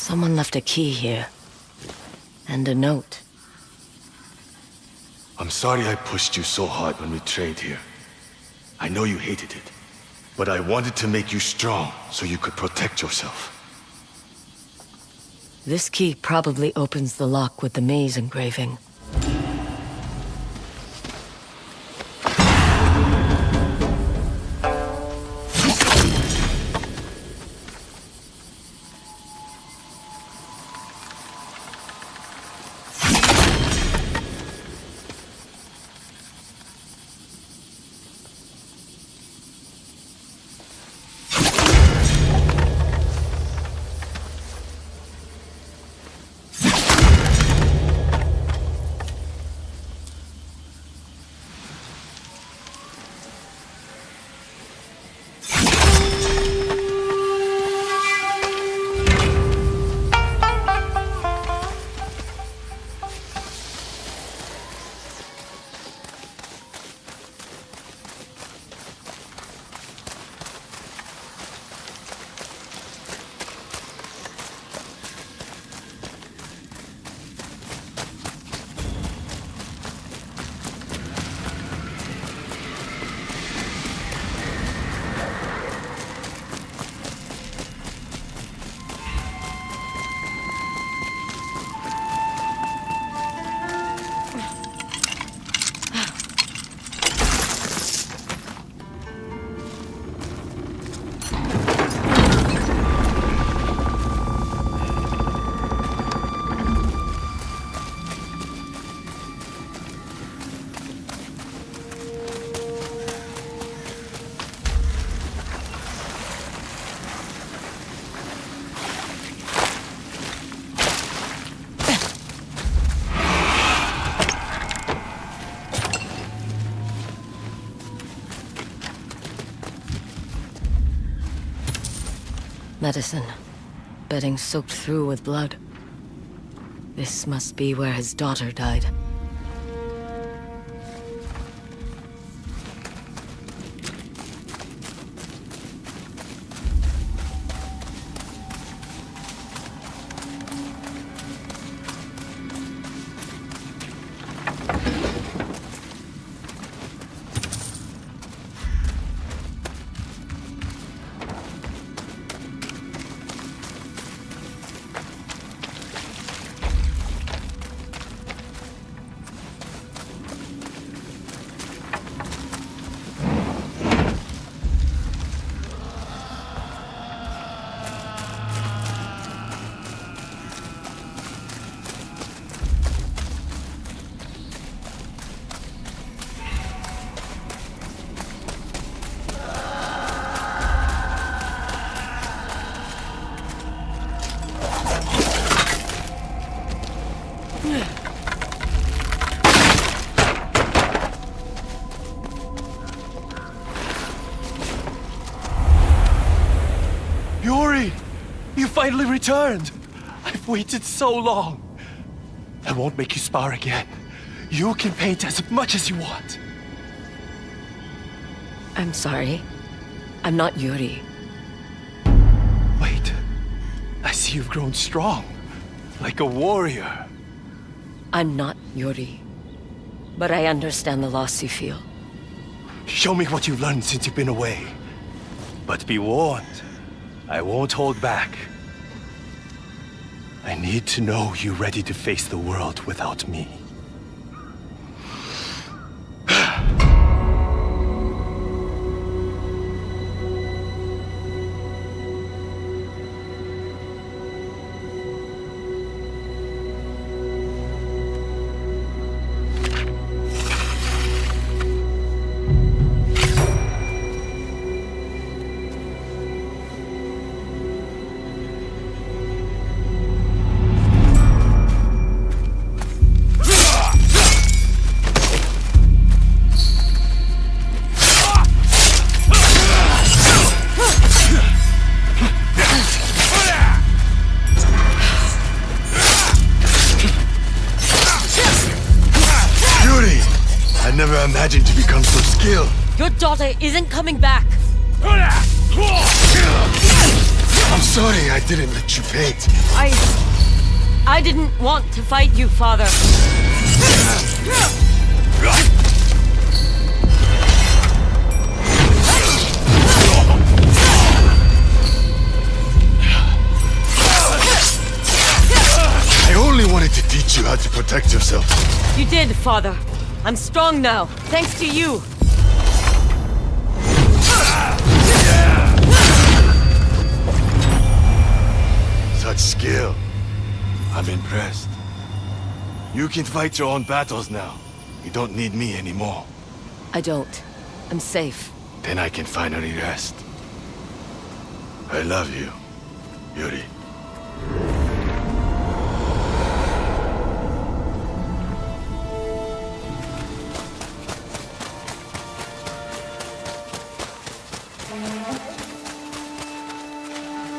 Someone left a key here. And a note. I'm sorry I pushed you so hard when we trained here. I know you hated it. But I wanted to make you strong so you could protect yourself. This key probably opens the lock with the maze engraving. Medicine. Bedding soaked through with blood. This must be where his daughter died. Yuri! You finally returned! I've waited so long. I won't make you spar again. You can paint as much as you want. I'm sorry. I'm not Yuri. Wait. I see you've grown strong. Like a warrior. I'm not Yuri, but I understand the loss you feel. Show me what you've learned since you've been away. But be warned, I won't hold back. I need to know you're ready to face the world without me. I never imagined to become so skilled. Your daughter isn't coming back. I'm sorry I didn't let you paint. I didn't want to fight you, father. I only wanted to teach you how to protect yourself. You did, father. I'm strong now, thanks to you. Such skill. I'm impressed. You can fight your own battles now. You don't need me anymore. I don't. I'm safe. Then I can finally rest. I love you, Yuri.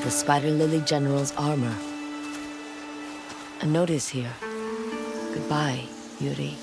The Spider Lily General's armor. A notice here. Goodbye, Yuri.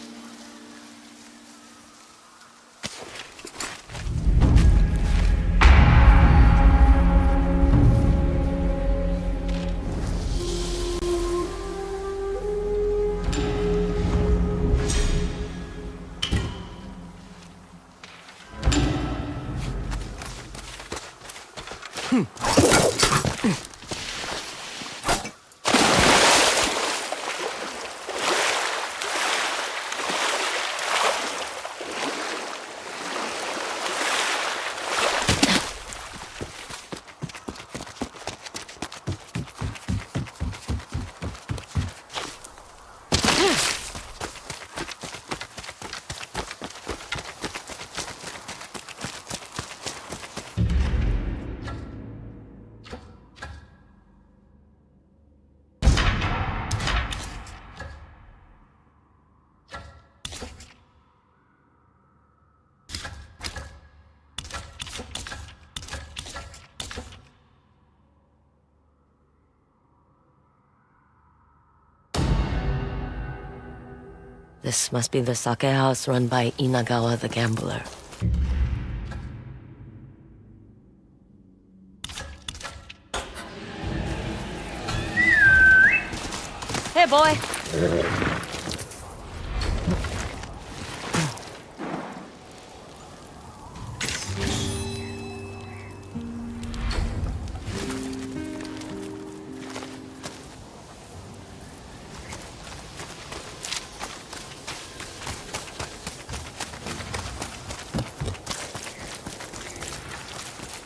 This must be the sake house run by Inagawa the gambler. Hey, boy!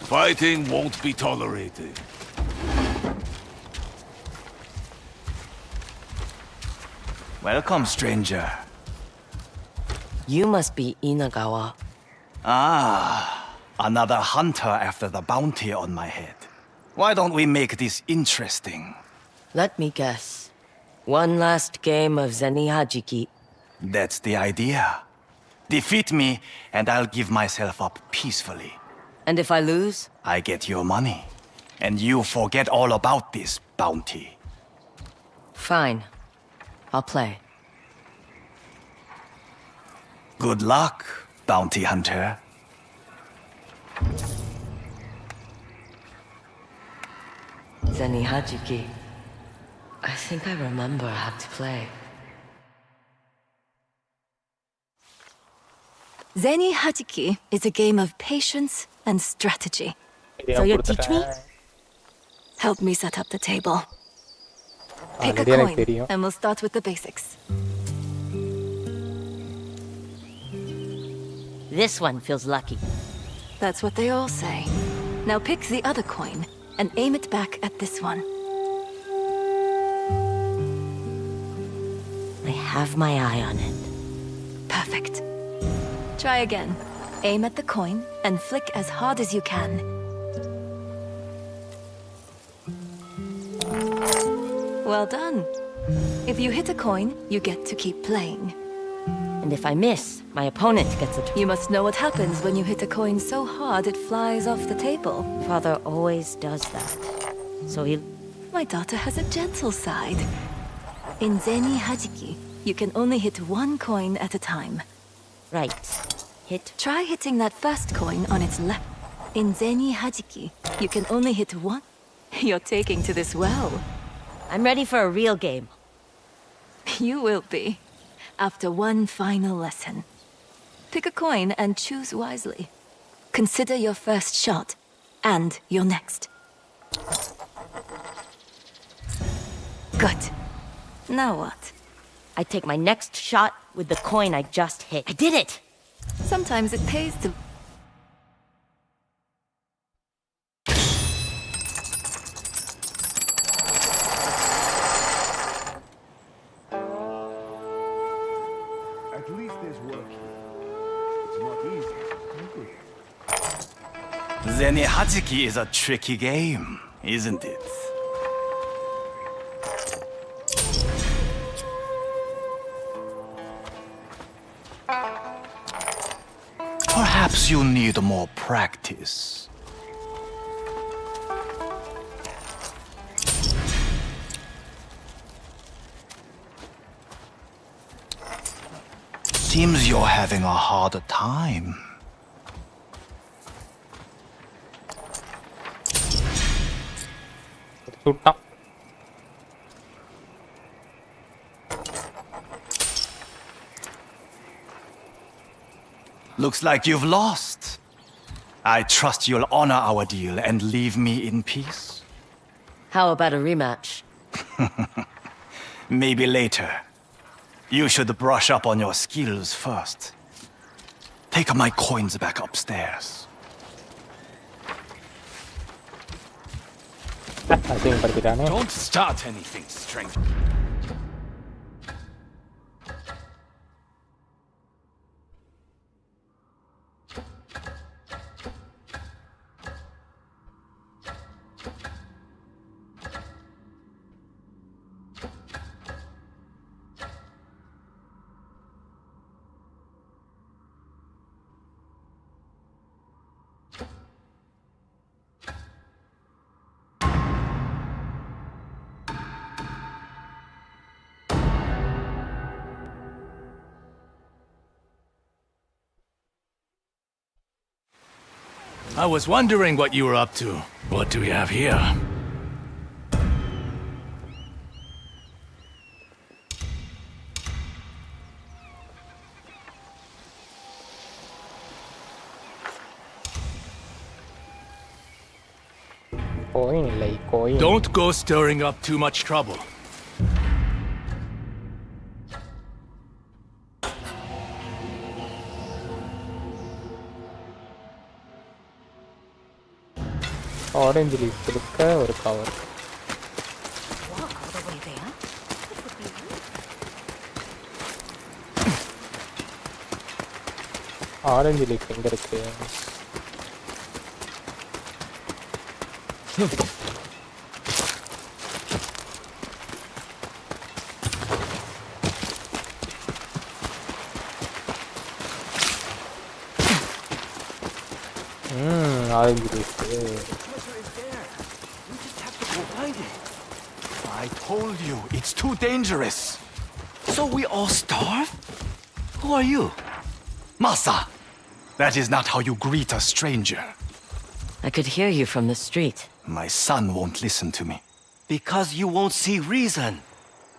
Fighting won't be tolerated. Welcome, stranger. You must be Inagawa. Ah, another hunter after the bounty on my head. Why don't we make this interesting? Let me guess. One last game of Zeni Hajiki. That's the idea. Defeat me, and I'll give myself up peacefully. And if I lose? I get your money. And you forget all about this bounty. Fine. I'll play. Good luck, bounty hunter. Zeni Hajiki. I think I remember how to play. Zeni Hajiki is a game of patience and strategy. So you teach me? Help me set up the table. Pick a coin, and we'll start with the basics. This one feels lucky. That's what they all say. Now pick the other coin and aim it back at this one. I have my eye on it. Perfect. Try again. Aim at the coin and flick as hard as you can. Well done. If you hit a coin, you get to keep playing. And if I miss, my opponent gets a turn. You must know what happens when you hit a coin so hard it flies off the table. Father always does that. So he... My daughter has a gentle side. In Zeni Hajiki, you can only hit one coin at a time. Right. Hit. Try hitting that first coin on its left. In Zeni Hajiki, you can only hit one. You're taking to this well. I'm ready for a real game. You will be. After one final lesson. Pick a coin and choose wisely. Consider your first shot, and your next. Good. Now what? I take my next shot with the coin I just hit. I did it! Sometimes it pays to... At least there's work here. It's not easy. Zeni Hajiki is a tricky game, isn't it? Perhaps you need more practice. Seems you're having a harder time. Looks like you've lost. I trust you'll honor our deal and leave me in peace. How about a rematch? Maybe later. You should brush up on your skills first. Take my coins back upstairs. Don't start anything, stranger. I was wondering what you were up to. What do we have here? Don't go stirring up too much trouble. Orange leaf கொடுக்க ஒரு cover. Walk all the way there? Orange leaf எங்க இருக்கு? Orange leaf. I told you, it's too dangerous. So we all starve? Who are you? Masa! That is not how you greet a stranger. I could hear you from the street. My son won't listen to me. Because you won't see reason.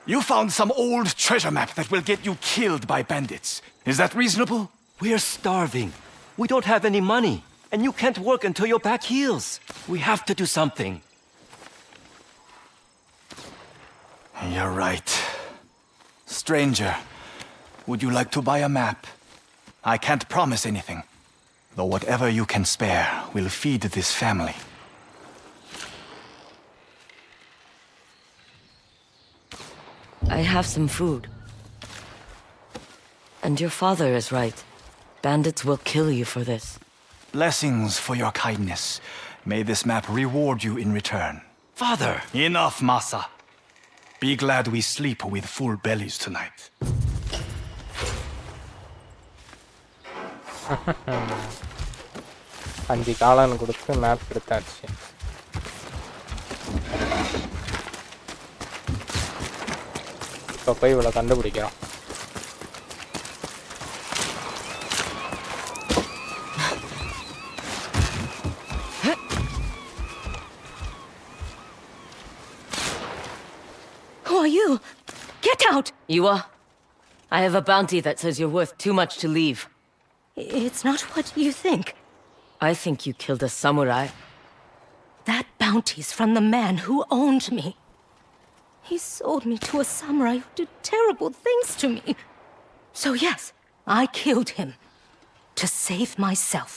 You found some old treasure map that will get you killed by bandits. Is that reasonable? We're starving. We don't have any money. And you can't work until your back heals. We have to do something. You're right. Stranger, would you like to buy a map? I can't promise anything, though whatever you can spare will feed this family. I have some food. And your father is right. Bandits will kill you for this. Blessings for your kindness. May this map reward you in return. Father! Enough, Masa. Be glad we sleep with full bellies tonight. அஞ்சு காளான் கொடுத்து map எடுத்தாச்சு. இப்போ போய் இவ்வளோ கண்டுபிடிக்கிறோம். Who are you? Get out! You are? I have a bounty that says you're worth too much to leave. It's not what you think. I think you killed a samurai. That bounty's from the man who owned me. He sold me to a samurai who did terrible things to me. So yes, I killed him. To save myself.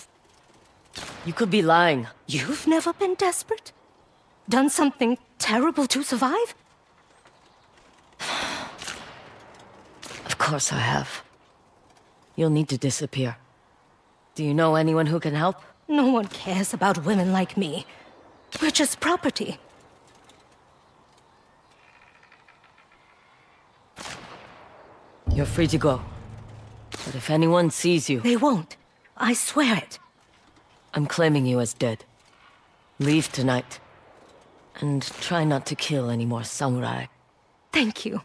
You could be lying. You've never been desperate? Done something terrible to survive? Of course I have. You'll need to disappear. Do you know anyone who can help? No one cares about women like me. We're just property. You're free to go. But if anyone sees you... They won't. I swear it. I'm claiming you as dead. Leave tonight. And try not to kill any more samurai. Thank you.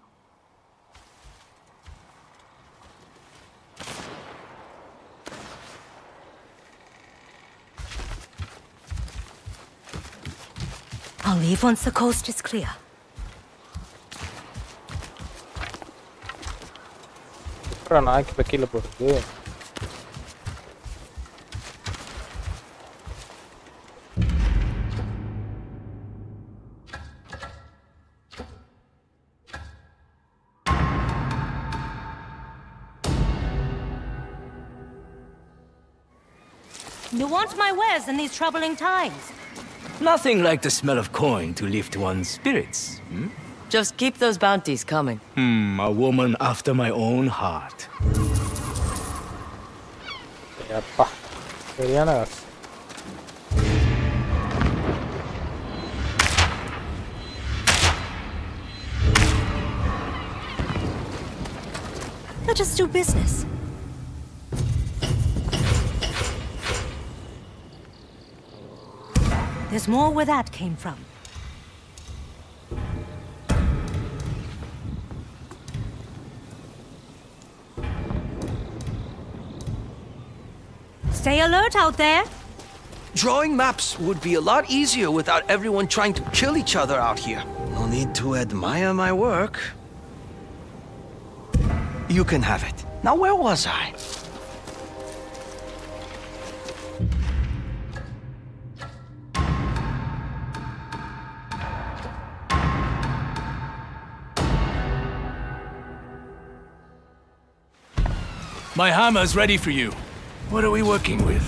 I'll leave once the coast is clear. அப்புறம் நாய்க்கு இப்போ கீழே போடுறது. You want my wares in these troubling times? Nothing like the smell of coin to lift one's spirits. Just keep those bounties coming. A woman after my own heart. அப்பா சரியான காசு. Let us do business. There's more where that came from. Stay alert out there. Drawing maps would be a lot easier without everyone trying to kill each other out here. No need to admire my work. You can have it. Now where was I? My hammer's ready for you. What are we working with?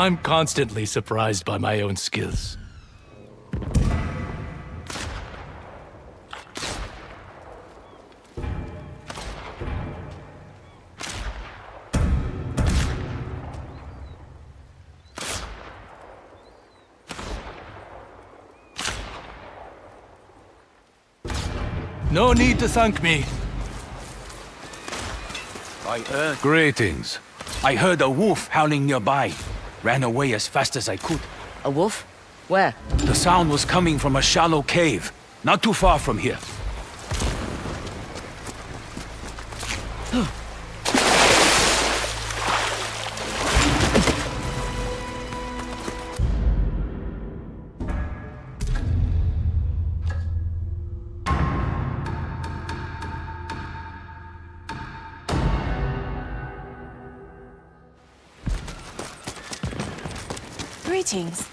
I'm constantly surprised by my own skills. No need to thank me. Greetings. I heard a wolf howling nearby. Ran away as fast as I could. A wolf? Where? The sound was coming from a shallow cave, not too far from here. sightings.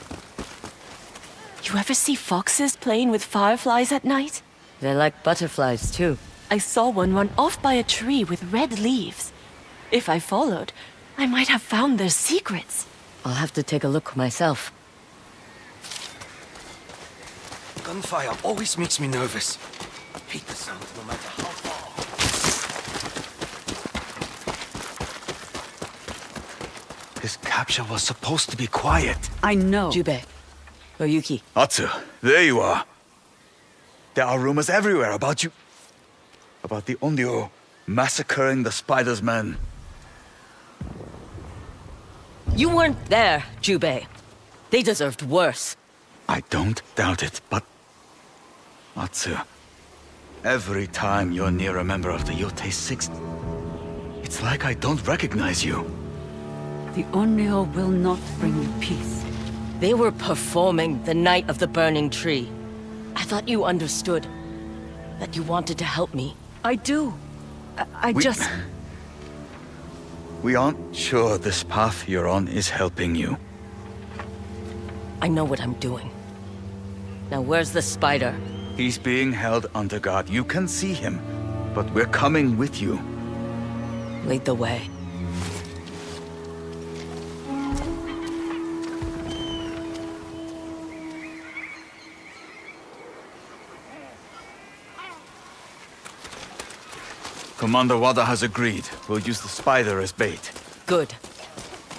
You ever see foxes playing with fireflies at night? They like butterflies, too. I saw one run off by a tree with red leaves. If I followed, I might have found their secrets. I'll have to take a look myself. Gunfire always makes me nervous. I hate the sound no matter how far. This capture was supposed to be quiet. I know. Jubei. Oyuki. Atsu, there you are. There are rumors everywhere about you. About the Onryo massacring the Spider's men. You weren't there, Jubei. They deserved worse. I don't doubt it, but... Atsu, every time you're near a member of the Yotei Sixth, it's like I don't recognize you. The Onryo will not bring you peace. They were performing the Night of the Burning Tree. I thought you understood. That you wanted to help me. I do. I just... We aren't sure this path you're on is helping you. I know what I'm doing. Now where's the spider? He's being held under guard. You can see him, but we're coming with you. Lead the way. Commander Wada has agreed. We'll use the spider as bait. Good.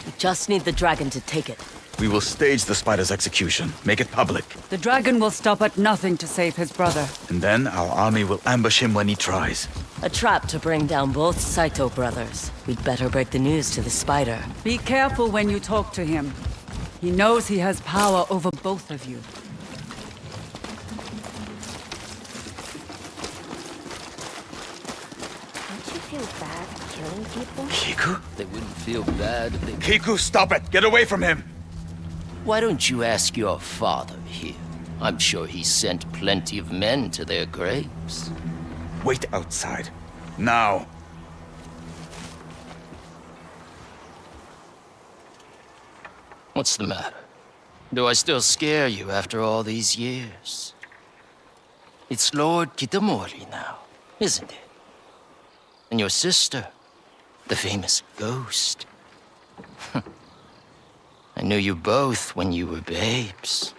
We just need the dragon to take it. We will stage the spider's execution, make it public. The dragon will stop at nothing to save his brother. And then our army will ambush him when he tries. A trap to bring down both Saito brothers. We'd better break the news to the spider. Be careful when you talk to him. He knows he has power over both of you. Don't you feel bad killing people? Kiku? They wouldn't feel bad if they... Kiku, stop it! Get away from him! Why don't you ask your father here? I'm sure he sent plenty of men to their graves. Wait outside. Now. What's the matter? Do I still scare you after all these years? It's Lord Kitamori now, isn't it? And your sister, the famous ghost. I knew you both when you were babes.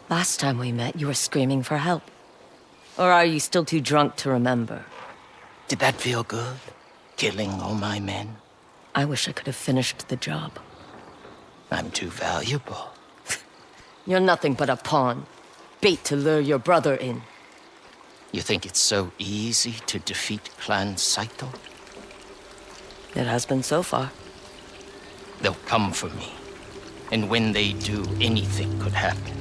Last time we met, you were screaming for help. Or are you still too drunk to remember? Did that feel good? Killing all my men? I wish I could have finished the job. I'm too valuable. You're nothing but a pawn. Bait to lure your brother in. You think it's so easy to defeat Clan Saito? It has been so far. They'll come for me. And when they do, anything could happen.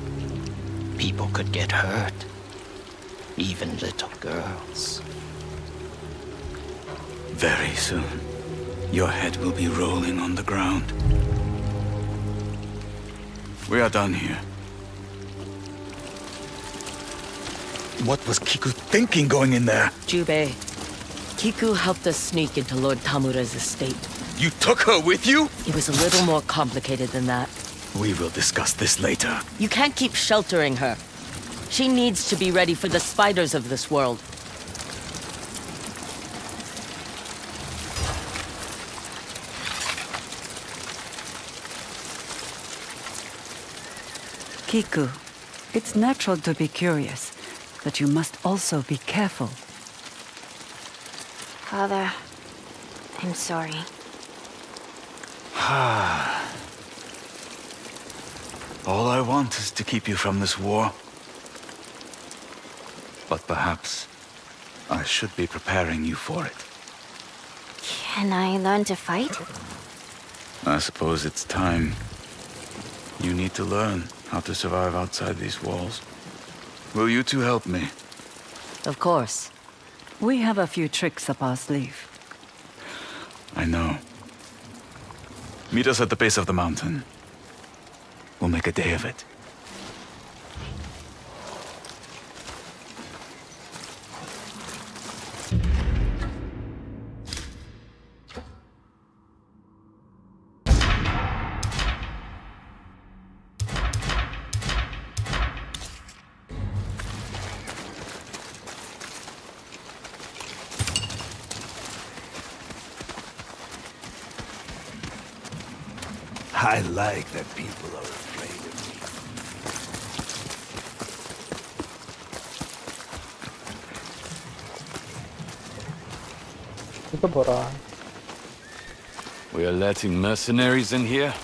People could get hurt. Even little girls. Very soon, your head will be rolling on the ground. We are done here. What was Kiku thinking going in there? Jubei, Kiku helped us sneak into Lord Tamura's estate. You took her with you? It was a little more complicated than that. We will discuss this later. You can't keep sheltering her. She needs to be ready for the spiders of this world. Kiku, it's natural to be curious, but you must also be careful. Father, I'm sorry. All I want is to keep you from this war. But perhaps I should be preparing you for it. Can I learn to fight? I suppose it's time. You need to learn how to survive outside these walls. Will you two help me? Of course. We have a few tricks up our sleeve. I know. Meet us at the base of the mountain. We'll make a day of it. I like that people are afraid of me. We are letting mercenaries in here?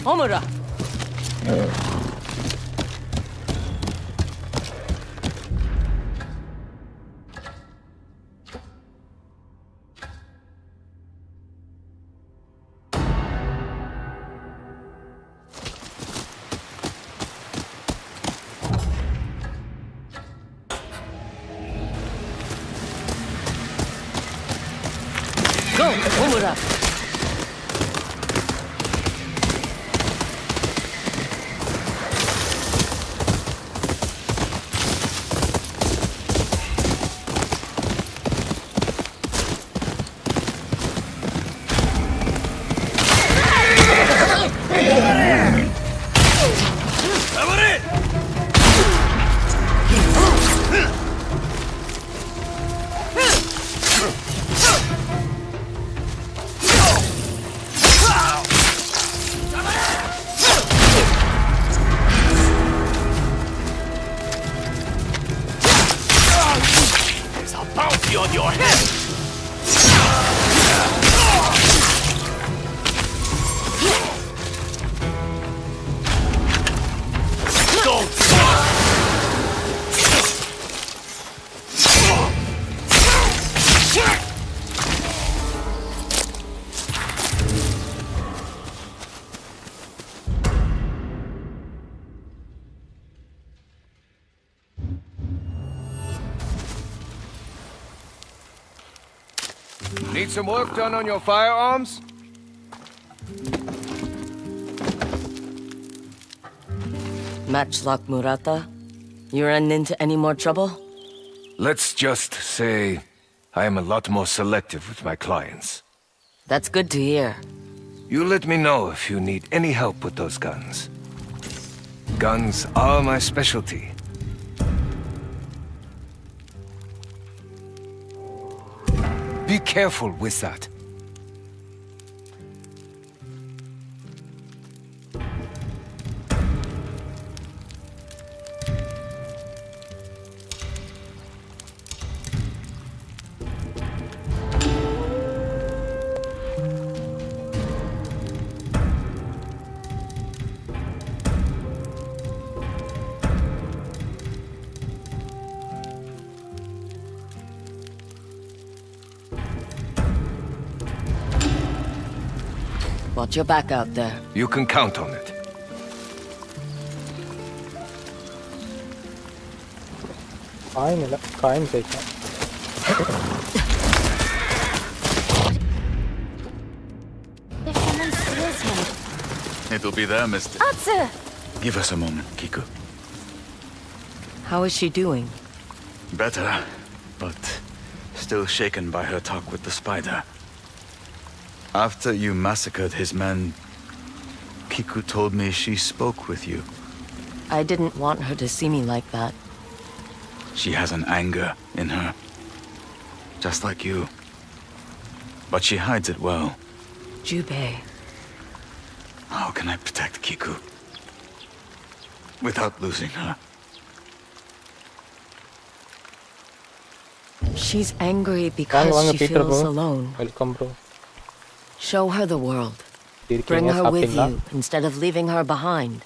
Omura! Go, Omura! There's a bounty on your head! Need some work done on your firearms? Matchlock Murata, you ran into any more trouble? Let's just say I am a lot more selective with my clients. That's good to hear. You let me know if you need any help with those guns. Guns are my specialty. Be careful with that. Watch your back out there. You can count on it. There's someone steals him. It'll be there, mister. Atsu! Give us a moment, Kiku. How is she doing? Better, but still shaken by her talk with the spider. After you massacred his men, Kiku told me she spoke with you. I didn't want her to see me like that. She has an anger in her, just like you. But she hides it well. Jubei. How can I protect Kiku without losing her? She's angry because she feels alone. Welcome, bro. Show her the world. Bring her with you instead of leaving her behind.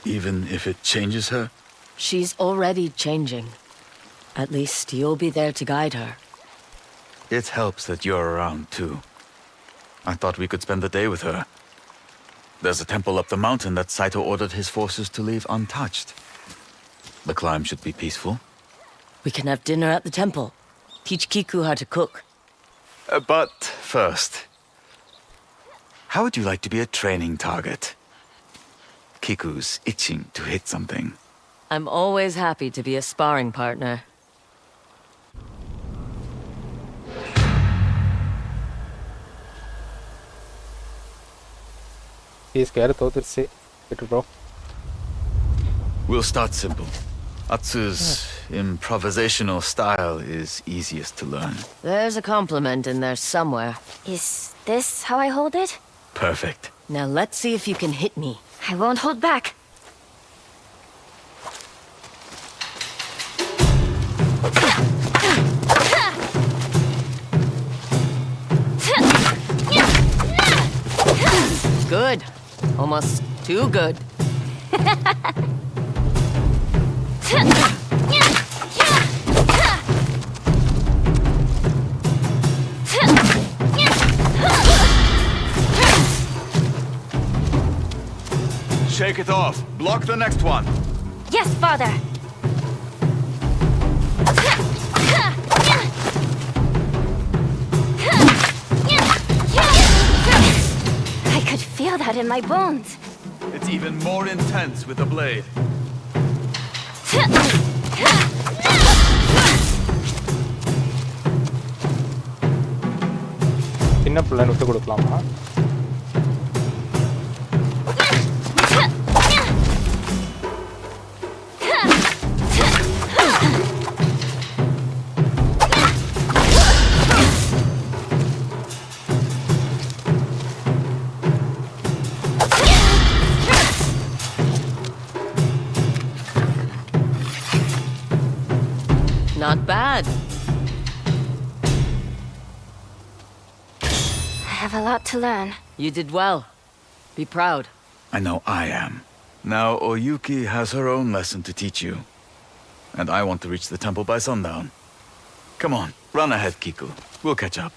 Even if it changes her? She's already changing. At least you'll be there to guide her. It helps that you're around, too. I thought we could spend the day with her. There's a temple up the mountain that Saito ordered his forces to leave untouched. The climb should be peaceful. We can have dinner at the temple. Teach Kiku how to cook. But first, how would you like to be a training target? Kiku's itching to hit something. I'm always happy to be a sparring partner. He's scared though, bro. We'll start simple. Atsu's improvisational style is easiest to learn. There's a compliment in there somewhere. Is this how I hold it? Perfect. Now let's see if you can hit me. I won't hold back. Good. Almost too good. Shake it off. Block the next one. Yes, father. I could feel that in my bones. It's even more intense with the blade. சின்ன பிள்ளைன்னு விட்டு கொடுக்கலாமா? Not bad. I have a lot to learn. You did well. Be proud. I know I am. Now Oyuki has her own lesson to teach you. And I want to reach the temple by sundown. Come on, run ahead, Kiku. We'll catch up.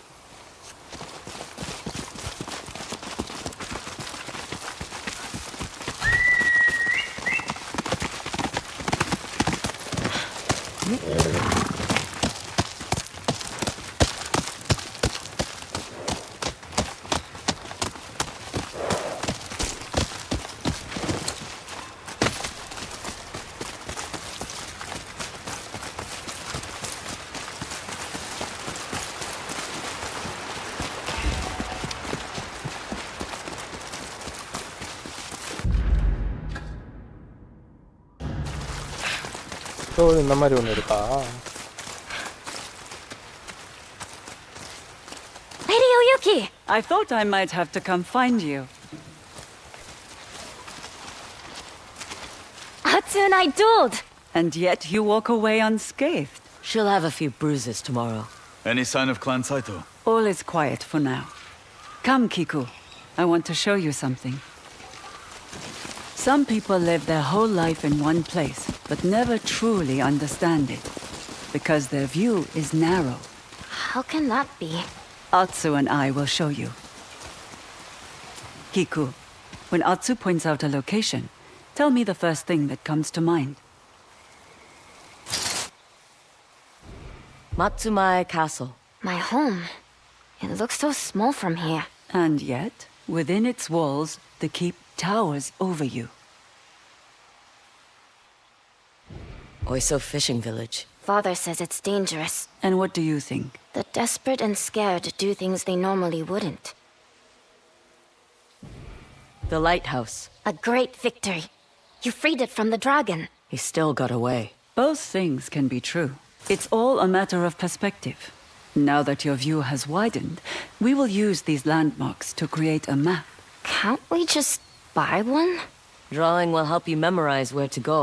இந்த மாதிரி ஒன்று இருக்கா? Lady Oyuki! I thought I might have to come find you. Atsu and I dueled! And yet you walk away unscathed. She'll have a few bruises tomorrow. Any sign of Clan Saito? All is quiet for now. Come, Kiku. I want to show you something. Some people live their whole life in one place, but never truly understand it, because their view is narrow. How can that be? Atsu and I will show you. Kiku, when Atsu points out a location, tell me the first thing that comes to mind. Matsumae Castle. My home. It looks so small from here. And yet, within its walls, the keep towers over you. Oiso Fishing Village. Father says it's dangerous. And what do you think? The desperate and scared do things they normally wouldn't. The lighthouse. A great victory. You freed it from the dragon. He still got away. Both things can be true. It's all a matter of perspective. Now that your view has widened, we will use these landmarks to create a map. Can't we just buy one? Drawing will help you memorize where to go.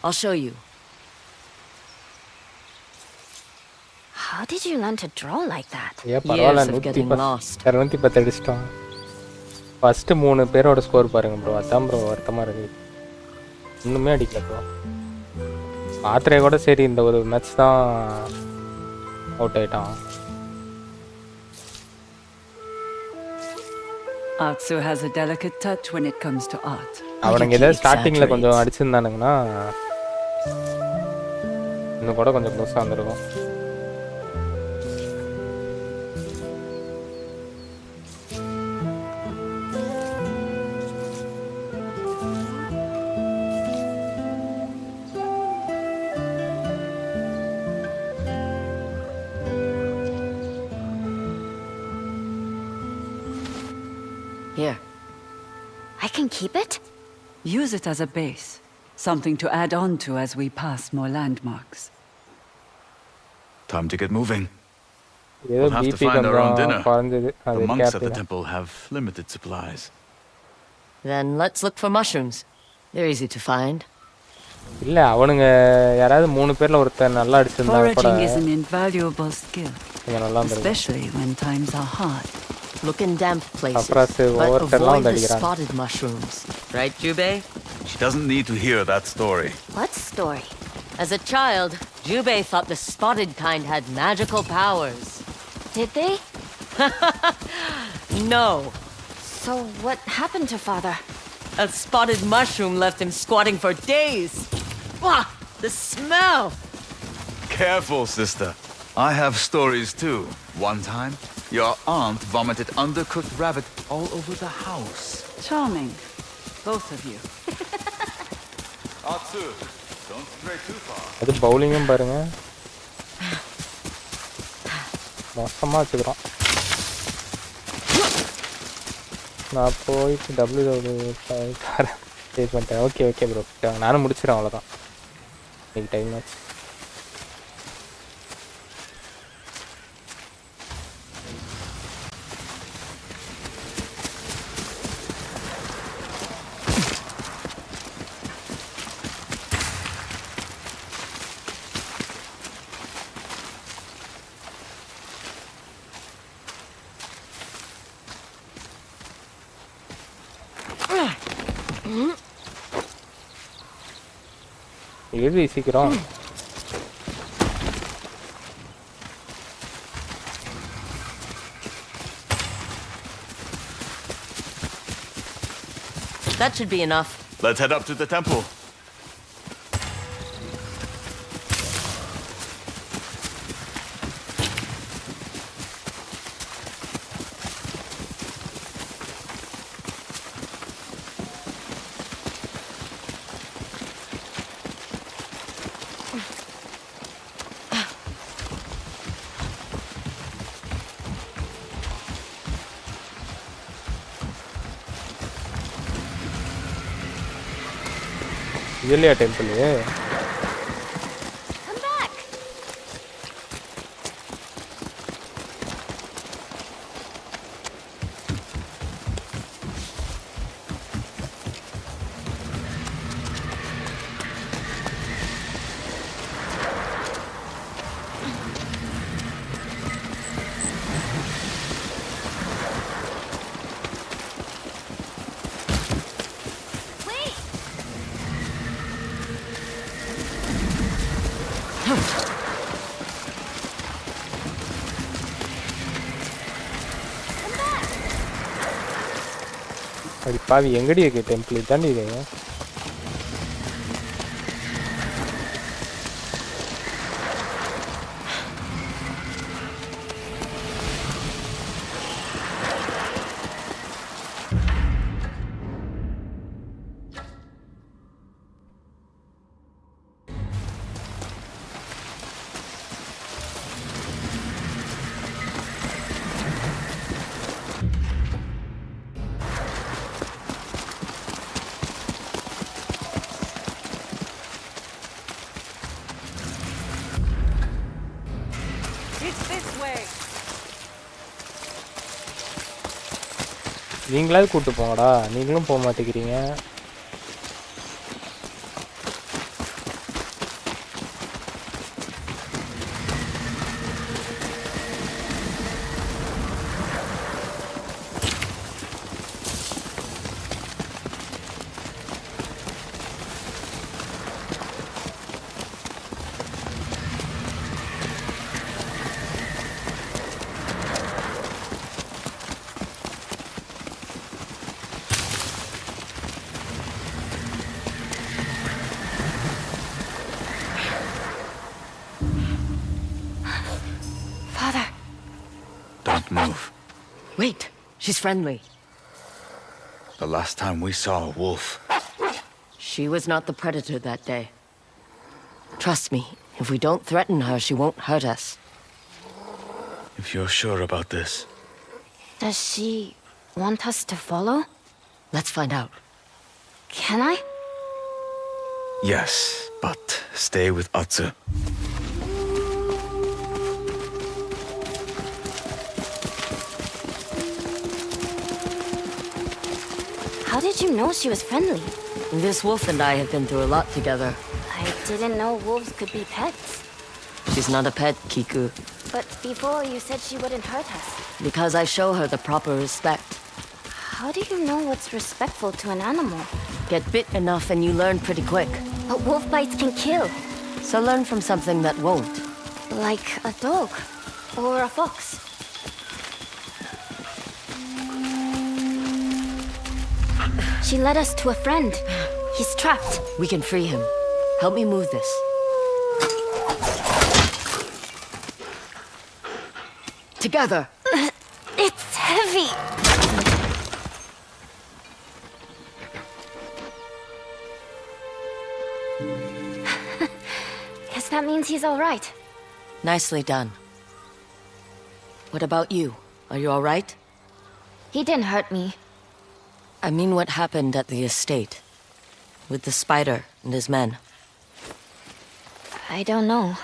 I'll show you. How did you learn to draw like that? Years of getting lost. 210 அடிச்சிட்டோம். First 3 பேரோட score பாருங்க bro. அதான் bro வருத்தமா இருக்கு. இன்னுமே அடிக்கல bro. ஆத்ரே கூட சரி இந்த ஒரு மேட்ச் தான் அவுட் ஆயிட்டான். Atsu has a delicate touch when it comes to art. அவனுங்க ஏதாவது ஸ்டார்டிங்ல கொஞ்சம் அடிச்சிருந்தானுங்கன்னா இன்னும் கூட கொஞ்சம் க்ளோஸா வந்திருக்கும். Here. I can keep it? Use it as a base. Something to add on to as we pass more landmarks. Time to get moving. ஏதோ We'll have to பிபி find our own கொஞ்சம் dinner. குறைஞ்சது The அது monks at the கேட்டேன். temple have limited supplies. Then let's look for mushrooms. They're easy to find. இல்ல அவனுங்க யாராவது 3 பேர்ல ஒருத்தர் நல்லா அடிச்சிருந்தா கூட Foraging is an invaluable skill, கொஞ்சம் நல்லா இருந்திருக்கும். especially when times are hard. Look in damp places, அப்புறம் but ஒவ்வொருத்தர்லாம் avoid வந்து the அடிக்கிறாங்க. spotted mushrooms. Right, Jubei? She doesn't need to hear that story. What story? As a child, Jubei thought the spotted kind had magical powers. Did they? No. So what happened to father? A spotted mushroom left him squatting for days. Wah! The smell! Careful, sister. I have stories too. One time, your aunt vomited undercooked rabbit all over the house. Charming, both of you. Atsu, don't stray too far. அது பவுலிங்கும் பாருங்க மோசமா வச்சுக்கிறோம். நான் போயிட்டு பே பண்ணிட்டேன். Okay okay bro, நானும் முடிச்சிடறேன், அவ்வளோதான். இன்னைக்கு டைம் ஆச்சு. எழுதி சீக்கிரம். That should be enough. Let's head up to the temple. இல்லையா டெம்பிள்? Come back. அது பாவி எங்கடி இருக்கு டெம்பிள்? தாண்டி இது நீங்களாவது கூப்பிட்டு போங்கடா, நீங்களும் போக மாட்டேங்கிறீங்க. Don't move. Wait, she's friendly. The last time we saw a wolf. She was not the predator that day. Trust me, if we don't threaten her, she won't hurt us. If you're sure about this. Does she want us to follow? Let's find out. Can I? Yes, but stay with Atsu. How did you know she was friendly? This wolf and I have been through a lot together. I didn't know wolves could be pets. She's not a pet, Kiku. But before you said she wouldn't hurt us. Because I show her the proper respect. How do you know what's respectful to an animal? Get bit enough and you learn pretty quick. But wolf bites can kill. So learn from something that won't. Like a dog. Or a fox. She led us to a friend. He's trapped. We can free him. Help me move this. Together! It's heavy! Guess that means he's alright. Nicely done. What about you? Are you alright? He didn't hurt me. I mean what happened at the estate. With the spider and his men. I don't know.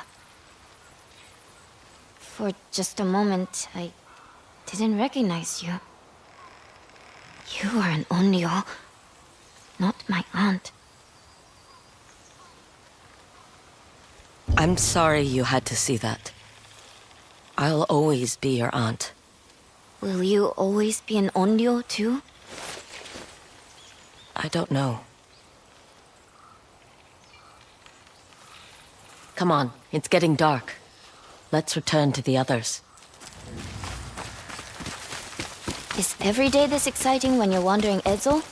For just a moment, I didn't recognize you. You are an Onryo, not my aunt. I'm sorry you had to see that. I'll always be your aunt. Will you always be an Onryo too? I don't know. Come on, it's getting dark. Let's return to the others. Is every day this exciting when you're wandering Edzo?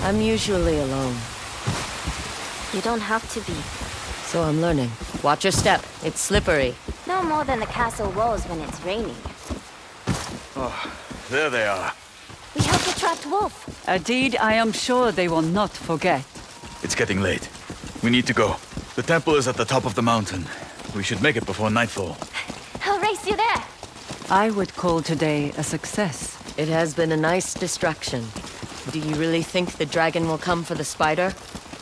I'm usually alone. You don't have to be. So I'm learning. Watch your step. It's slippery. No more than the castle walls when it's raining. Oh, there they are. We helped the trapped wolf. A deed I am sure they will not forget. It's getting late. We need to go. The temple is at the top of the mountain. We should make it before nightfall. I'll race you there. I would call today a success. It has been a nice distraction. Do you really think the dragon will come for the spider?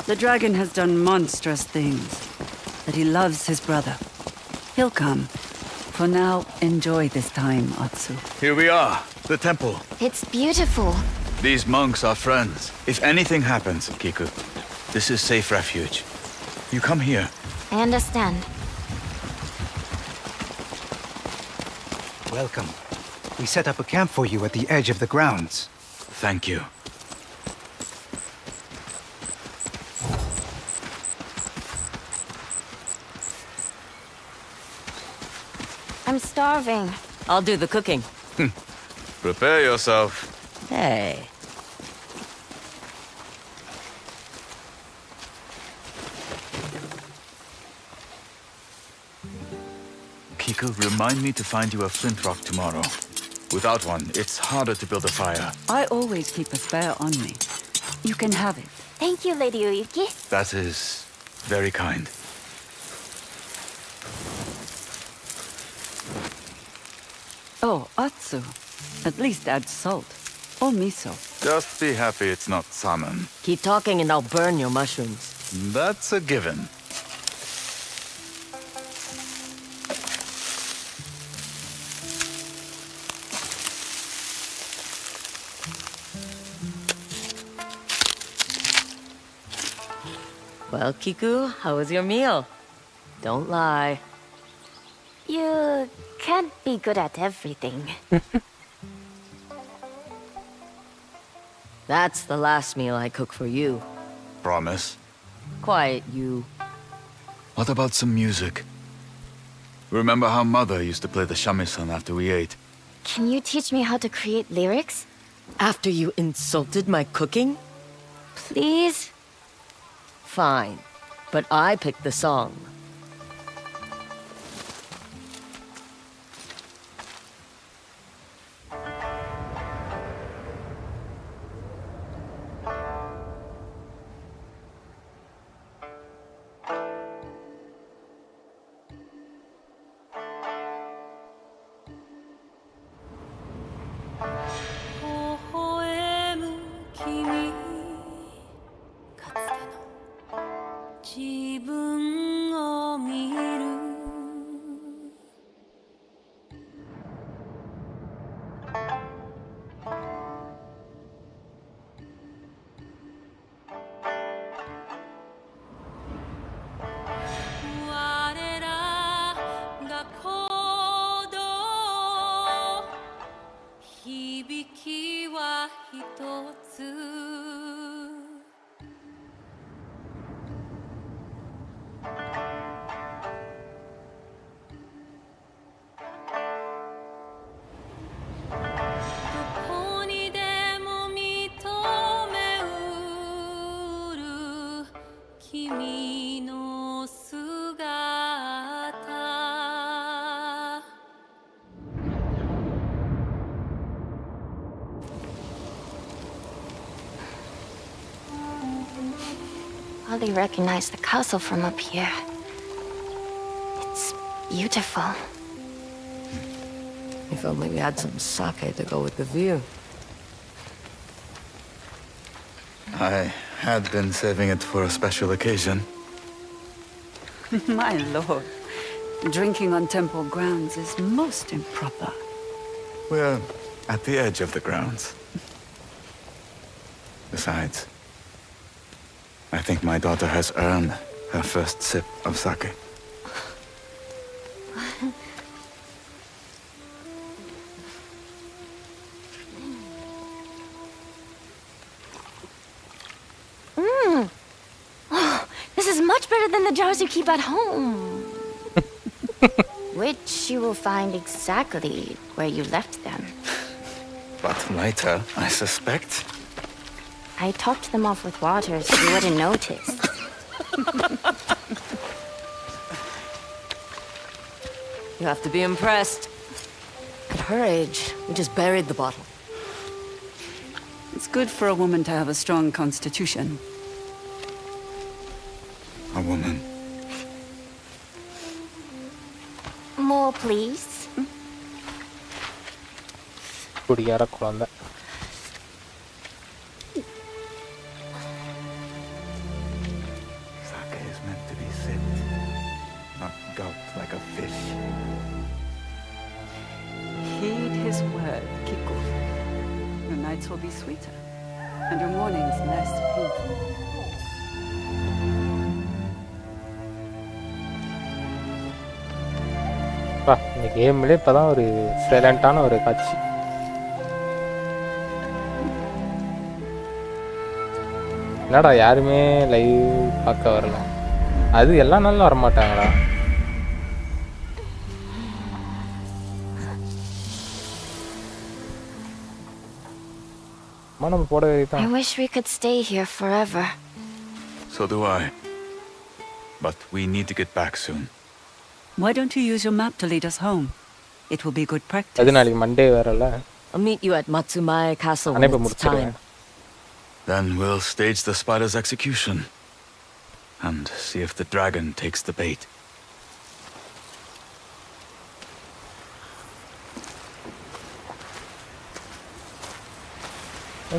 The dragon has done monstrous things, but he loves his brother. He'll come. For now, enjoy this time, Atsu. Here we are, the temple. It's beautiful. These monks are friends. If anything happens, Kiku, this is safe refuge. You come here. I understand. Welcome. We set up a camp for you at the edge of the grounds. Thank you. I'm starving. I'll do the cooking. Prepare yourself. Hey. Kiku, remind me to find you a flint rock tomorrow. Without one, it's harder to build a fire. I always keep a spare on me. You can have it. Thank you, Lady Oyuki. That is very kind. Oh, Atsu. At least add salt. Or miso. Just be happy it's not salmon. Keep talking and I'll burn your mushrooms. That's a given. Well, Kiku, how was your meal? Don't lie. You can't be good at everything. That's the last meal I cook for you. Promise. Quiet, you. What about some music? Remember how Mother used to play the shamisen after we ate? Can you teach me how to create lyrics? After you insulted my cooking? Please? Fine. But I picked the song. hardly recognize the castle from up here. It's beautiful. If only we had some sake to go with the view. I had been saving it for a special occasion. My lord, drinking on temple grounds is most improper. We're at the edge of the grounds. Besides, I think my daughter has earned her first sip of sake. Oh, this is much better than the jars you keep at home. Which you will find exactly where you left them. But lighter, I suspect. I topped them off with water so you wouldn't notice. You have to be impressed. At her age, we just buried the bottle. It's good for a woman to have a strong constitution. A woman. More, please. குடியார குழந்தை. Sake is meant to be sipped, not gulped like a fish. Heed his word, Kiku. Your nights will be sweeter, and your mornings less painful. இந்த கேம்ல இப்பதான் ஒரு சைலண்டான ஒரு காட்சி. என்னடா யாருமே live பார்க்க வரல. அது எல்லா நாளும் வர மாட்டாங்கடா. நம்ம போட வேண்டியதான். I wish we could stay here forever. So do I. But we need to get back soon. Why don't you use your map to lead us home? It will be good practice. அது நாளைக்கு Monday வரல. I'll meet you at Matsumae Castle when it's time. Then we'll stage the spider's execution. And see if the dragon takes the bait.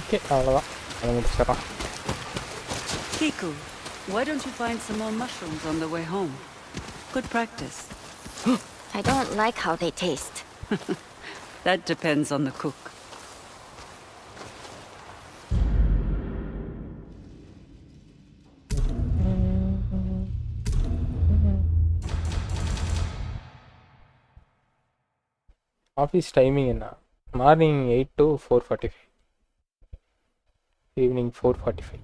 Okay, அவ்வளவுதான். அதை முடிச்சிடலாம். Kiku, why don't you find some more mushrooms on the way home? Good practice. I don't like how they taste. That depends on the cook. Office timing என்ன? Morning 8 to 4:45. Evening 4:45.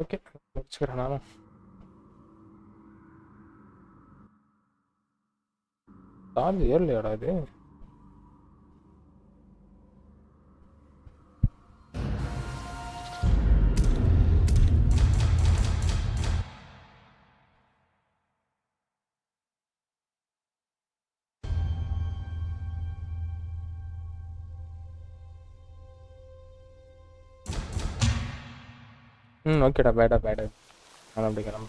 Okay, முடிச்சுக்கிறேன் நானும். Charge ஏறலையாடா இது? ஓகேடா, பேடா நான் அப்படி கிளம்பு.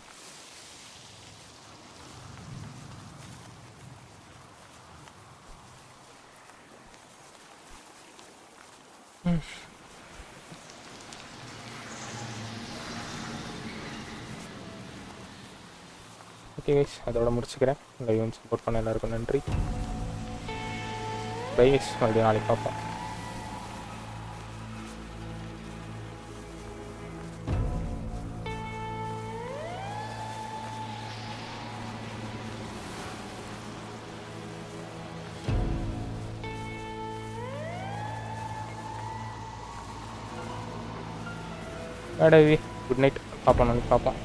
Okay guys, அதோட முடிச்சுக்கிறேன். லைவ் சப்போர்ட் பண்ண எல்லாருக்கும் நன்றி. பை கைஸ், மறுபடியும் நாளைக்கு பார்ப்போம். Good night. பார்ப்போம், நாளைக்கு பார்ப்போம்.